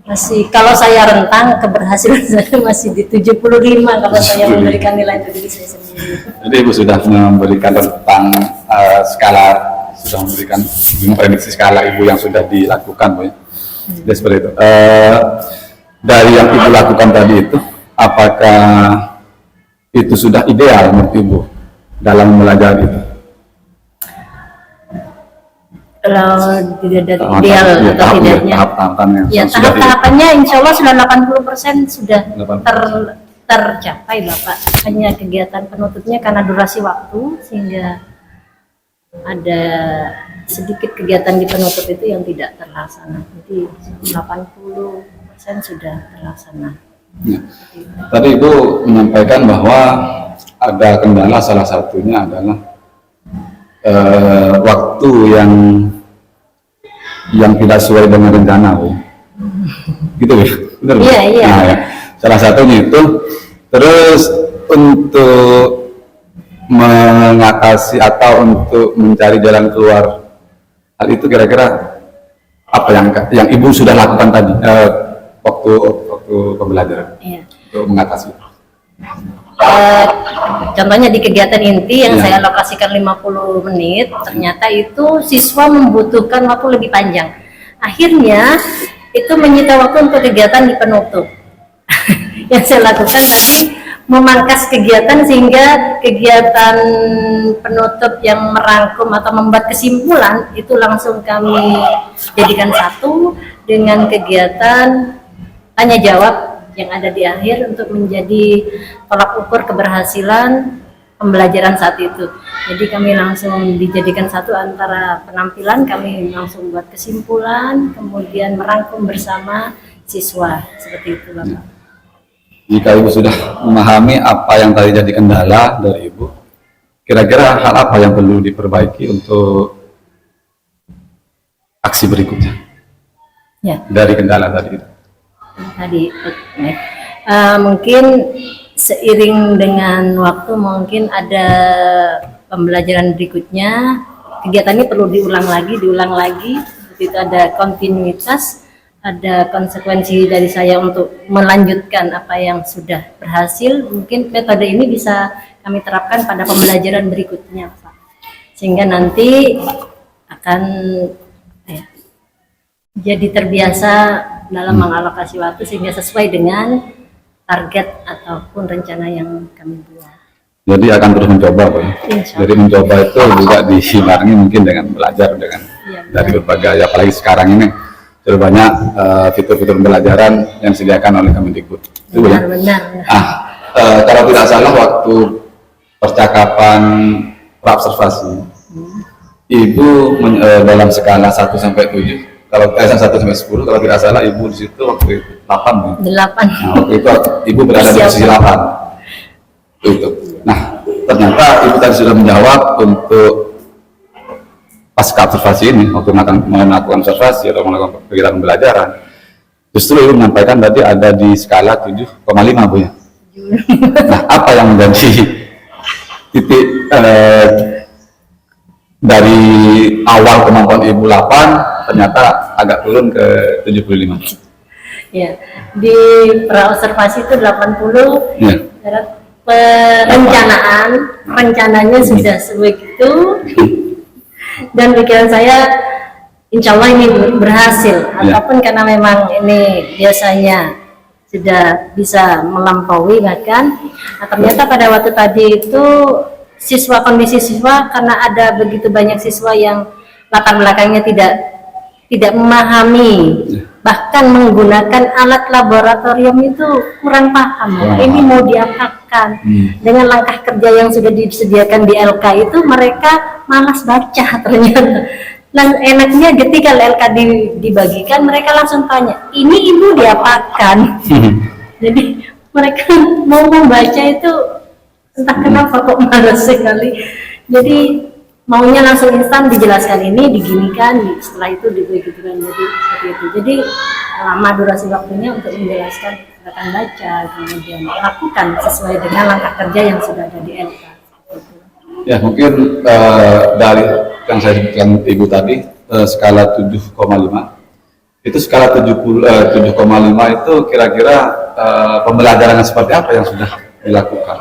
masih kalau saya rentang keberhasilan saya masih di 75 kalau saya memberikan nilai untuk diri saya sendiri. Jadi Ibu sudah memberikan tentang skala, sudah memberikan memprediksi skala Ibu yang sudah dilakukan, Bu. Jadi seperti itu. Dari yang Ibu lakukan tadi itu, apakah itu sudah ideal menurut Ibu dalam belajar itu? Kalau tidak ada ideal atau tidaknya, tahap-tahapannya insya Allah sudah 80% sudah 80%. tercapai Bapak. Hanya kegiatan penutupnya karena durasi waktu, sehingga ada sedikit kegiatan di penutup itu yang tidak terlaksana. Jadi 80% sudah terlaksana. Ya. Tadi Ibu menyampaikan bahwa ada kendala, salah satunya adalah waktu yang tidak sesuai dengan rencana, Bu. Gitu ya? Benar, Bu? Iya, iya. Nah, ya. Salah satunya itu. Terus untuk mengatasi atau untuk mencari jalan keluar hal itu, kira-kira apa yang Ibu sudah lakukan tadi waktu pembelajaran, Iya. untuk mengatasi? Contohnya di kegiatan inti yang saya alokasikan 50 menit, ternyata itu siswa membutuhkan waktu lebih panjang. Akhirnya itu menyita waktu untuk kegiatan di penutup. Yang saya lakukan tadi memangkas kegiatan sehingga kegiatan penutup yang merangkum atau membuat kesimpulan itu langsung kami jadikan satu dengan kegiatan tanya jawab yang ada di akhir untuk menjadi tolak ukur keberhasilan pembelajaran saat itu. Jadi kami langsung dijadikan satu antara penampilan, kami langsung buat kesimpulan, kemudian merangkum bersama siswa, seperti itu Bapak. Jika Ibu sudah memahami apa yang tadi jadi kendala dari Ibu, kira-kira hal apa yang perlu diperbaiki untuk aksi berikutnya Ya. dari kendala tadi itu? Tadi mungkin seiring dengan waktu mungkin ada pembelajaran berikutnya, kegiatan ini perlu diulang lagi, itu ada kontinuitas, ada konsekuensi dari saya untuk melanjutkan apa yang sudah berhasil. Mungkin metode ini bisa kami terapkan pada pembelajaran berikutnya, Pak. Sehingga nanti akan jadi terbiasa dalam mengalokasi waktu sehingga sesuai dengan target ataupun rencana yang kami buat. Jadi akan terus mencoba, Pak. Insya Allah. Jadi mencoba itu juga dibarengi mungkin dengan belajar dengan dari berbagai, apalagi sekarang ini sudah banyak fitur-fitur pembelajaran yang disediakan oleh Kemendikbud. Itu ya. Benar. Kalau tidak salah waktu percakapan praobservasi, Ibu dalam skala 1 sampai 7. Kalau 1 sampai 10, kalau tidak salah Ibu di situ waktu itu 8 ya. 8. Nah, waktu itu Ibu berada di posisi 8. Itu. Nah, ternyata Ibu tadi sudah menjawab untuk pasca observasi ini, waktu melakukan observasi atau melakukan kegiatan pembelajaran. Justru Ibu menyampaikan tadi ada di skala 7,5, Bu ya. Nah, apa yang menjadi titik dari awal kemampuan Ibu 8 ternyata agak turun ke 75? Ya, di praobservasi itu 80. Ya. Rencananya sudah sebegitu. Dan pikiran saya insya Allah ini berhasil, ataupun karena memang ini biasanya sudah bisa melampaui bahkan. Nah, ternyata pada waktu tadi itu kondisi siswa karena ada begitu banyak siswa yang latar belakangnya tidak memahami, bahkan menggunakan alat laboratorium itu kurang paham. Ini mau diapakan? Dengan langkah kerja yang sudah disediakan di LK itu mereka malas baca ternyata. Dan enaknya ketika LK dibagikan mereka langsung tanya, ini Ibu diapakan? Jadi mereka mau membaca itu entah kenapa kok malas sekali. Jadi maunya langsung instan dijelaskan ini, diginikan, setelah itu dibegitukan. Jadi seperti itu. Jadi lama durasi waktunya untuk menjelaskan akan baca, kemudian lakukan sesuai dengan langkah kerja yang sudah ada di LK. Ya, mungkin dari yang saya sebutkan Ibu tadi, skala 7,5 itu skala 7,5 itu kira-kira pembelajaran seperti apa yang sudah dilakukan?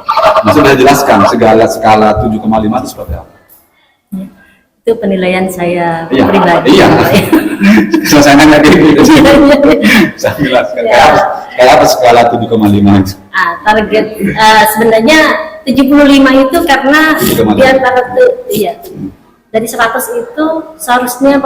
Sudah dijelaskan skala 7,5 itu seperti apa? Itu penilaian saya pribadi. Iya. Saya nanya gitu. Saya jelaskan kayak apa skala 7,5 itu? Target sebenarnya 75 itu karena di antara dari 100 itu seharusnya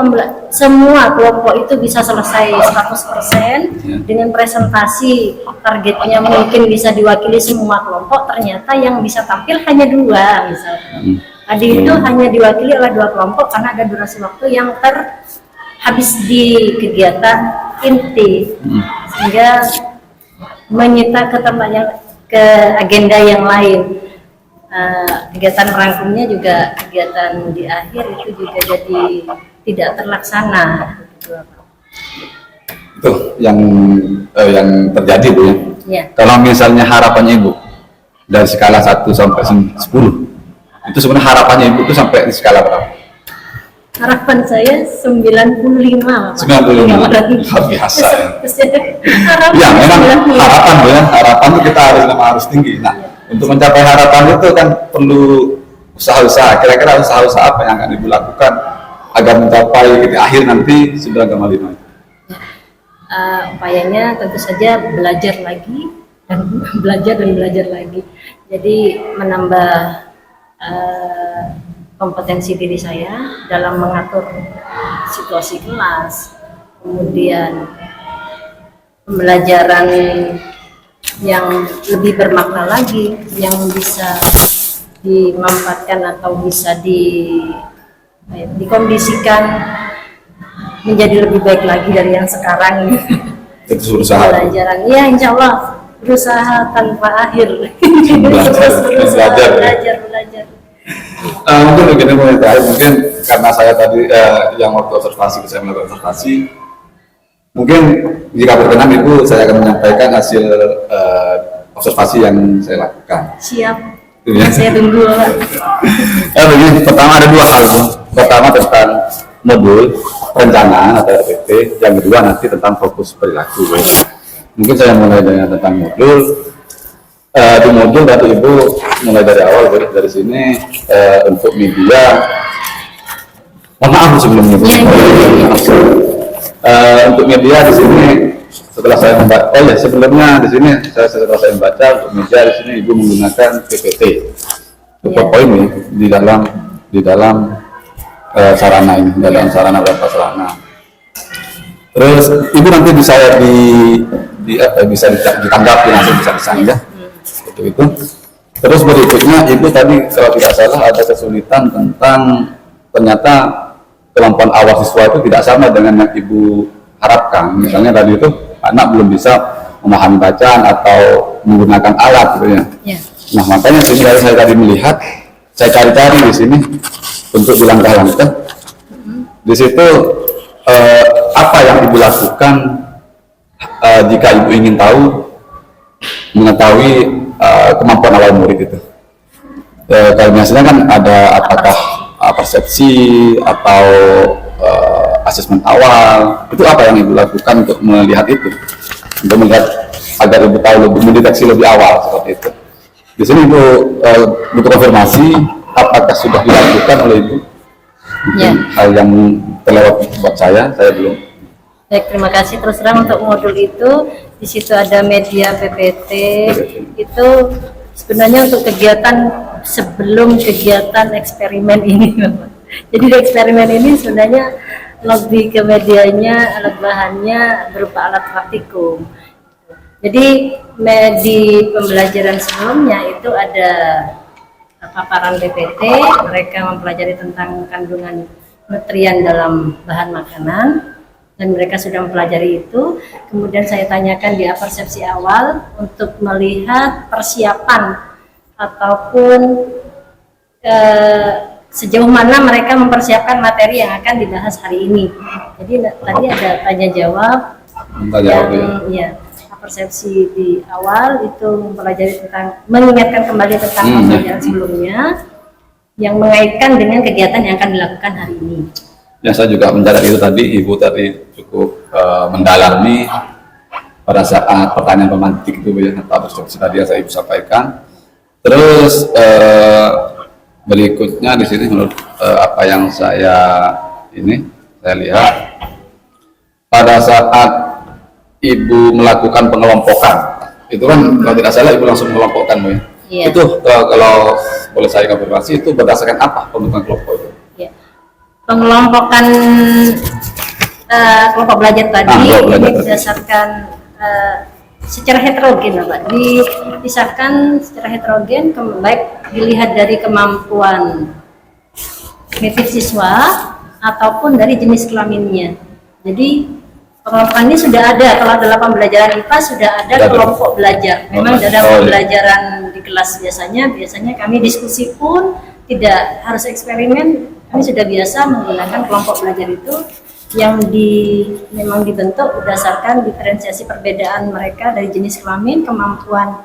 semua kelompok itu bisa selesai 100% dengan presentasi. Targetnya mungkin bisa diwakili semua kelompok, ternyata yang bisa tampil hanya 2 misalnya. Tadi itu hanya diwakili oleh 2 kelompok karena ada durasi waktu yang terhabis di kegiatan inti, sehingga menyita ke agenda yang lain. Kegiatan rangkumnya juga kegiatan di akhir itu juga jadi tidak terlaksana. Itu yang terjadi, Bu ya. Kalau misalnya harapannya Ibu dari skala 1 sampai 10, itu sebenarnya harapannya Ibu itu sampai di skala berapa? Harapan saya 95. 95. Luar biasa ya. Memang harapan, Bu ya. Harapan itu kita harus tinggi. Nah, untuk mencapai harapan itu kan perlu usaha-usaha. Kira-kira usaha-usaha apa yang akan Ibu lakukan agar mencapai di akhir nanti 9,5? Upayanya tentu saja belajar lagi dan belajar lagi. Jadi menambah kompetensi diri saya dalam mengatur situasi kelas, kemudian pembelajaran yang lebih bermakna lagi, yang bisa dimanfaatkan atau bisa dikondisikan menjadi lebih baik lagi dari yang sekarang. Itu berusaha. Pelajaran, ya insya Allah berusaha tanpa akhir. Belajar. Mungkin begini mungkin karena saya tadi yang waktu observasi, saya melakukan observasi, mungkin jika berkenan Ibu saya akan menyampaikan hasil observasi yang saya lakukan. Siap. Ya. Saya tunggu. Begini, pertama ada dua hal, Bu. Pertama tentang modul perencanaan atau RPP, yang kedua nanti tentang fokus perilaku. Bu. Mungkin saya mulai dengan tentang modul. Di modul dari Ibu mulai dari awal, Bu. Dari sini untuk media. Maaf sebelumnya. Untuk media di sini setelah saya membaca, sebelumnya di sini setelah saya membaca untuk media di sini Ibu menggunakan PPT, PowerPoint ini di dalam sarana ini, dalam sarana beberapa sarana. Terus Ibu nanti bisa bisa ditanggapi, nanti bisa disanjung seperti itu. Terus berikutnya Ibu tadi kalau tidak salah ada kesulitan tentang ternyata kemampuan awal siswa itu tidak sama dengan yang Ibu harapkan. Misalnya tadi itu anak belum bisa memahami bacaan atau menggunakan alat gitu ya. Ya. Nah makanya sehingga saya tadi melihat, saya cari-cari di sini untuk langkah-langkah. Di situ apa yang Ibu lakukan jika Ibu ingin mengetahui kemampuan awal murid itu. Kalau biasanya kan ada apakah persepsi atau asesmen awal, itu apa yang Ibu lakukan untuk melihat itu, untuk melihat agar Ibu tahu lebih, mendeteksi lebih awal seperti itu. Di sini Ibu butuh konfirmasi apakah sudah dilakukan oleh Ibu. Ya. Hal yang terlewat buat saya belum. Baik, terima kasih. Terus terang untuk modul itu di situ ada media PPT. Itu sebenarnya untuk kegiatan sebelum kegiatan eksperimen ini. Jadi di eksperimen ini sebenarnya lebih ke medianya, alat bahannya berupa alat praktikum. Jadi di pembelajaran sebelumnya itu ada paparan PPT, mereka mempelajari tentang kandungan nutrien dalam bahan makanan dan mereka sudah mempelajari itu. Kemudian saya tanyakan di persepsi awal untuk melihat persiapan ataupun sejauh mana mereka mempersiapkan materi yang akan dibahas hari ini. Jadi tadi ada tanya jawab ya, persepsi di awal itu mempelajari tentang, mengingatkan kembali tentang pembelajaran sebelumnya yang mengaitkan dengan kegiatan yang akan dilakukan hari ini. Ya, saya juga mencatat itu tadi, Ibu tadi cukup mendalami pada saat pertanyaan pemantik itu ya, atau persepsi tadi yang saya Ibu sampaikan. Terus berikutnya di sini menurut apa yang saya lihat pada saat Ibu melakukan pengelompokan itu kan kalau tidak salah Ibu langsung mengelompokkan Bu ya. Iya. Itu kalau boleh saya konfirmasi itu berdasarkan apa pembentukan kelompok itu? Ya. Pengelompokan kelompok belajar tadi ini berdasarkan secara heterogen Pak, dipisahkan secara heterogen, baik dilihat dari kemampuan kognitif siswa ataupun dari jenis kelaminnya. Jadi pengelompokan ini sudah ada, kalau dalam pembelajaran IPA sudah ada kelompok belajar. Memang dalam pembelajaran di kelas biasanya kami diskusi pun tidak harus eksperimen, kami sudah biasa menggunakan kelompok belajar itu yang memang dibentuk berdasarkan diferensiasi perbedaan mereka dari jenis kelamin, kemampuan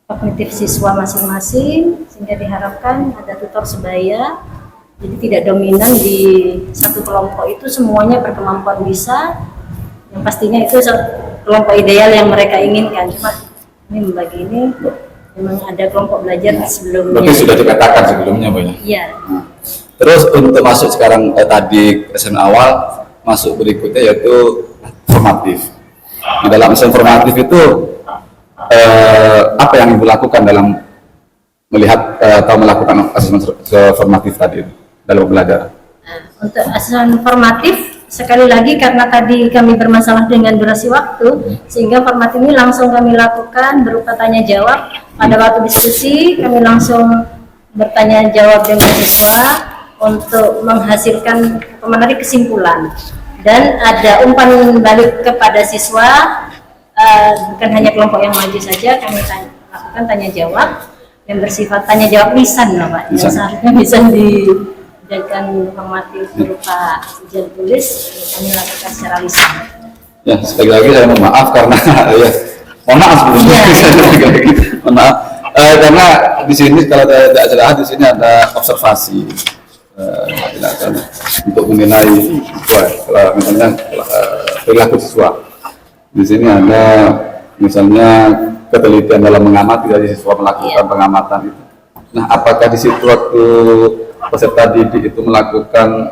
kognitif siswa masing-masing, sehingga diharapkan ada tutor sebaya, jadi tidak dominan di satu kelompok itu semuanya berkemampuan bisa, yang pastinya itu kelompok ideal yang mereka inginkan. Cuma ini membagi ini memang ada kelompok belajar sebelumnya. Berarti sudah dikatakan sebelumnya Bu ya? Iya. Terus untuk masuk sekarang tadi kesan awal, masuk berikutnya yaitu formatif. Di dalam kesan formatif itu apa yang Ibu lakukan dalam melihat atau melakukan asesmen formatif tadi dalam belajar? Untuk asesmen formatif, sekali lagi karena tadi kami bermasalah dengan durasi waktu, sehingga formatif ini langsung kami lakukan berupa tanya jawab. Pada waktu diskusi kami langsung bertanya jawab dengan siswa untuk menghasilkan atau menarik kesimpulan, dan ada umpan balik kepada siswa. Bukan hanya kelompok yang maju saja, kami lakukan tanya jawab yang bersifat tanya jawab lisan, Pak, yang seharusnya bisa dijadikan formatif berupa ujian tulis, kami lakukan secara lisan. Ya, sekali lagi saya mohon maaf karena ya, mohon maaf sebelumnya. Mohon maaf karena di sini kalau tidak salah di sini ada observasi untuk menilai siswa, misalnya perilaku siswa. Di sini ada misalnya ketelitian dalam mengamati dari siswa melakukan pengamatan itu. Nah, apakah di situ waktu peserta didik itu melakukan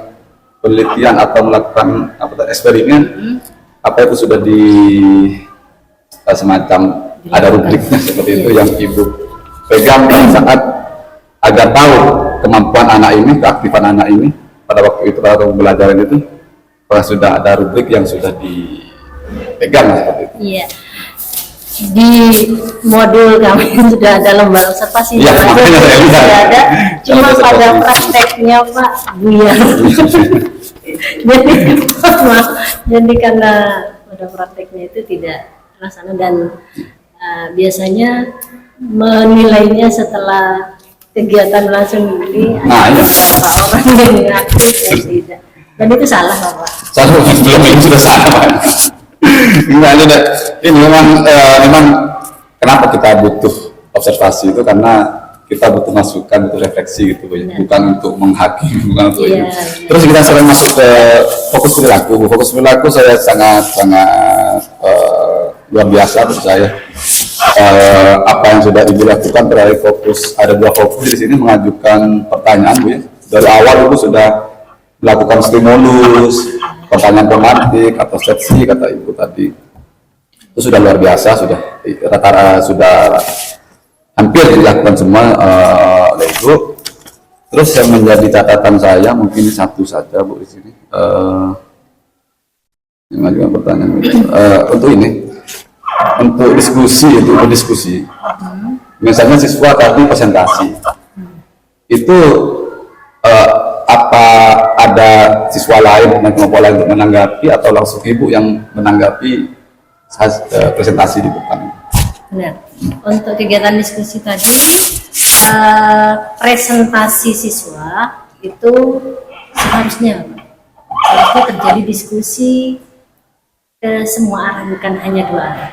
penelitian atau melakukan eksperimen, apa itu sudah di semacam ada rubriknya seperti itu yang Ibu pegang pada saat agar tahu kemampuan anak ini, keaktifan anak ini pada waktu itu pada pembelajaran itu, apakah sudah ada rubrik yang sudah dipegang seperti itu? Iya, di modul kami sudah ada lembar observasi, ya, sudah ada, cuma pada prakteknya Pak buyar. jadi karena pada prakteknya itu tidak terlaksana, dan biasanya menilainya setelah kegiatan langsung ini apa orang yang aktif dan tidak, dan itu salah Bapak. Salah, belum ini sudah salah Pak. Ini memang kenapa kita butuh observasi itu, karena kita butuh masukan, butuh refleksi gitu, bukan untuk menghakimi, bukan untuk ini. Terus kita sering masuk ke fokus perilaku. Fokus perilaku saya sangat luar biasa menurut saya. Apa yang sudah Ibu lakukan terkait fokus, ada 2 fokus di sini mengajukan pertanyaan, Bu ya. Dari awal Ibu sudah melakukan stimulus, pertanyaan tematik atau seksi kata Ibu tadi. Itu sudah luar biasa, sudah rata-rata sudah hampir dilakukan semua oleh Ibu. Terus yang menjadi catatan saya mungkin satu saja Bu di sini. Yang mengajukan pertanyaan untuk ini. Untuk diskusi, misalnya siswa tadi presentasi, itu apa ada siswa lain dan kelompok lain untuk menanggapi atau langsung Ibu yang menanggapi presentasi di depan? Benar. Untuk kegiatan diskusi tadi, presentasi siswa itu seharusnya terjadi diskusi ke semua arah, bukan hanya 2 arah.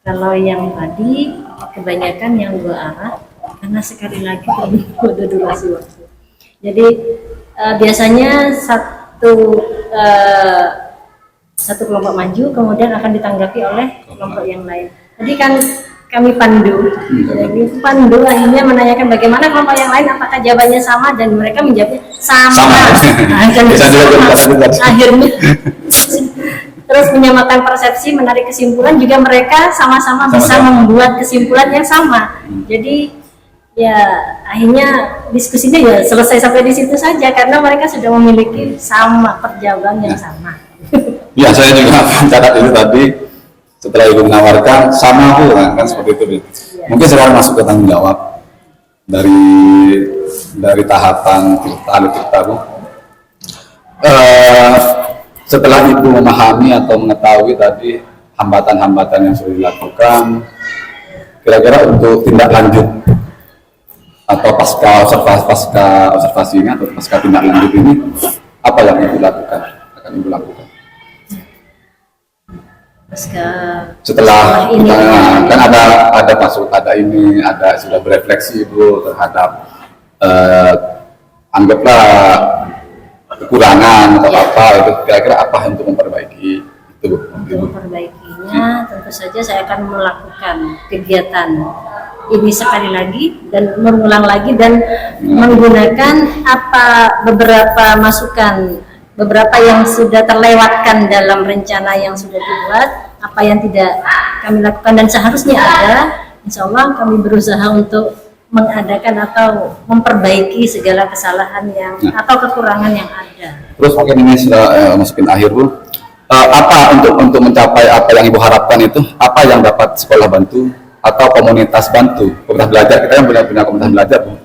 Kalau yang tadi kebanyakan yang 2 arah, karena sekali lagi ada durasi waktu. Jadi biasanya satu kelompok maju, kemudian akan ditanggapi oleh kelompok yang lain. Tadi kan kami pandu, jadi pandu akhirnya menanyakan bagaimana kelompok yang lain, apakah jawabannya sama, dan mereka menjawabnya sama. Akhirnya terus menyamakan persepsi, menarik kesimpulan, juga mereka sama-sama bisa membuat kesimpulan yang sama. Jadi ya akhirnya diskusinya ya selesai sampai di situ saja, karena mereka sudah memiliki sama perjawaban yang sama. Ya, saya juga mencatat itu tadi setelah Ibu menawarkan sama Bu, kan seperti itu. Ya. Mungkin sekarang masuk ke tanggung jawab dari tahapan kita Bu. Setelah Ibu memahami atau mengetahui tadi hambatan-hambatan yang sudah dilakukan, kira-kira untuk tindak lanjut atau pasca observasi ini atau pasca tindak lanjut ini, apa yang Ibu lakukan? Akan Ibu lakukan? Setelah ini kan ada sudah berefleksi Ibu terhadap anggaplah kekurangan atau apa, itu kira-kira apa untuk memperbaiki itu Bu? Untuk memperbaikinya tentu saja saya akan melakukan kegiatan ini sekali lagi dan mengulang lagi, dan menggunakan beberapa masukan, beberapa yang sudah terlewatkan dalam rencana yang sudah dibuat, apa yang tidak kami lakukan dan seharusnya ada, insya Allah kami berusaha untuk mengadakan atau memperbaiki segala kesalahan yang atau kekurangan yang ada. Terus mungkin ini sudah masukin akhir Bu. Apa untuk mencapai apa yang Ibu harapkan itu, apa yang dapat sekolah bantu atau komunitas bantu, komunitas belajar, kita yang punya komunitas belajar Bu.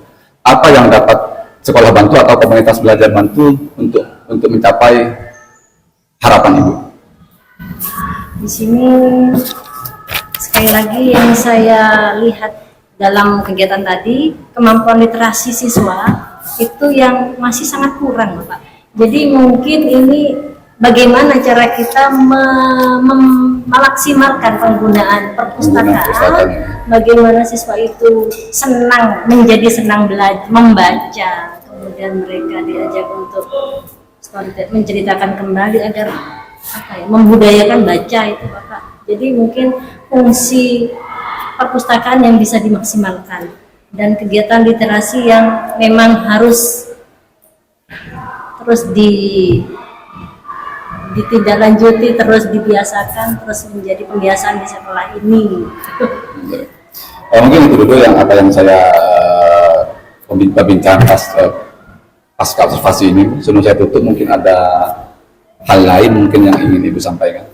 Apa yang dapat sekolah bantu atau komunitas belajar bantu untuk mencapai harapan Ibu? Di sini sekali lagi yang saya lihat dalam kegiatan tadi, kemampuan literasi siswa itu yang masih sangat kurang, Bapak. Jadi mungkin ini bagaimana cara kita memaksimalkan penggunaan perpustakaan, bagaimana siswa itu menjadi senang belajar, membaca, kemudian mereka diajak untuk menceritakan kembali agar membudayakan baca itu, Bapak. Jadi mungkin fungsi perpustakaan yang bisa dimaksimalkan dan kegiatan literasi yang memang harus terus ditindaklanjuti, terus dibiasakan, terus menjadi pembiasaan di sekolah ini. Mungkin itu dulu yang saya bincang pasca observasi ini. Sebelum saya tutup, mungkin ada hal lain mungkin yang ingin Ibu sampaikan.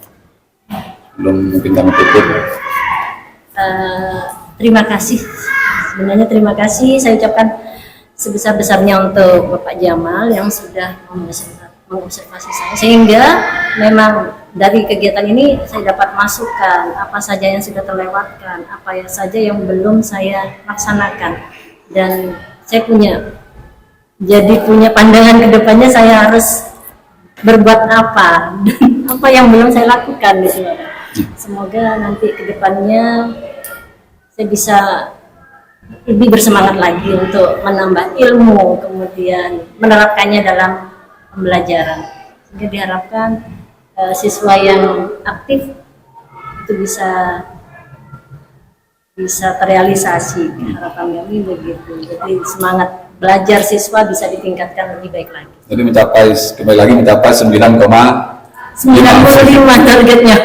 Belum mungkin kami tutup. Terima kasih, sebenarnya terima kasih saya ucapkan sebesar-besarnya untuk Bapak Jamal yang sudah mengobservasi saya, sehingga memang dari kegiatan ini saya dapat masukan apa saja yang sudah terlewatkan, apa saja yang belum saya laksanakan, dan saya punya pandangan ke depannya saya harus berbuat apa dan apa yang belum saya lakukan gitu. Semoga nanti ke depannya saya bisa lebih bersemangat lagi untuk menambah ilmu, kemudian menerapkannya dalam pembelajaran. Sehingga diharapkan siswa yang aktif itu bisa terrealisasi, harapan kami begitu. Jadi semangat belajar siswa bisa ditingkatkan lebih baik lagi. Jadi kembali lagi mencapai 9,95 targetnya.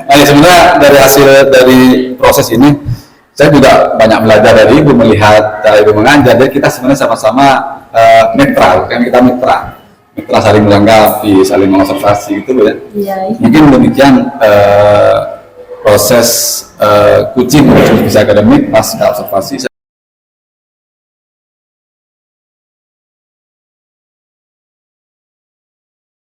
Nah, sebenarnya dari proses ini saya juga banyak belajar dari Ibu, melihat cara Ibu mengajar. Jadi kita sebenarnya sama-sama netral, kan kita mitra saling melengkapi, saling mengobservasi gitu ya. Iya. Mungkin demikian proses kucing bisa akademik pasca observasi.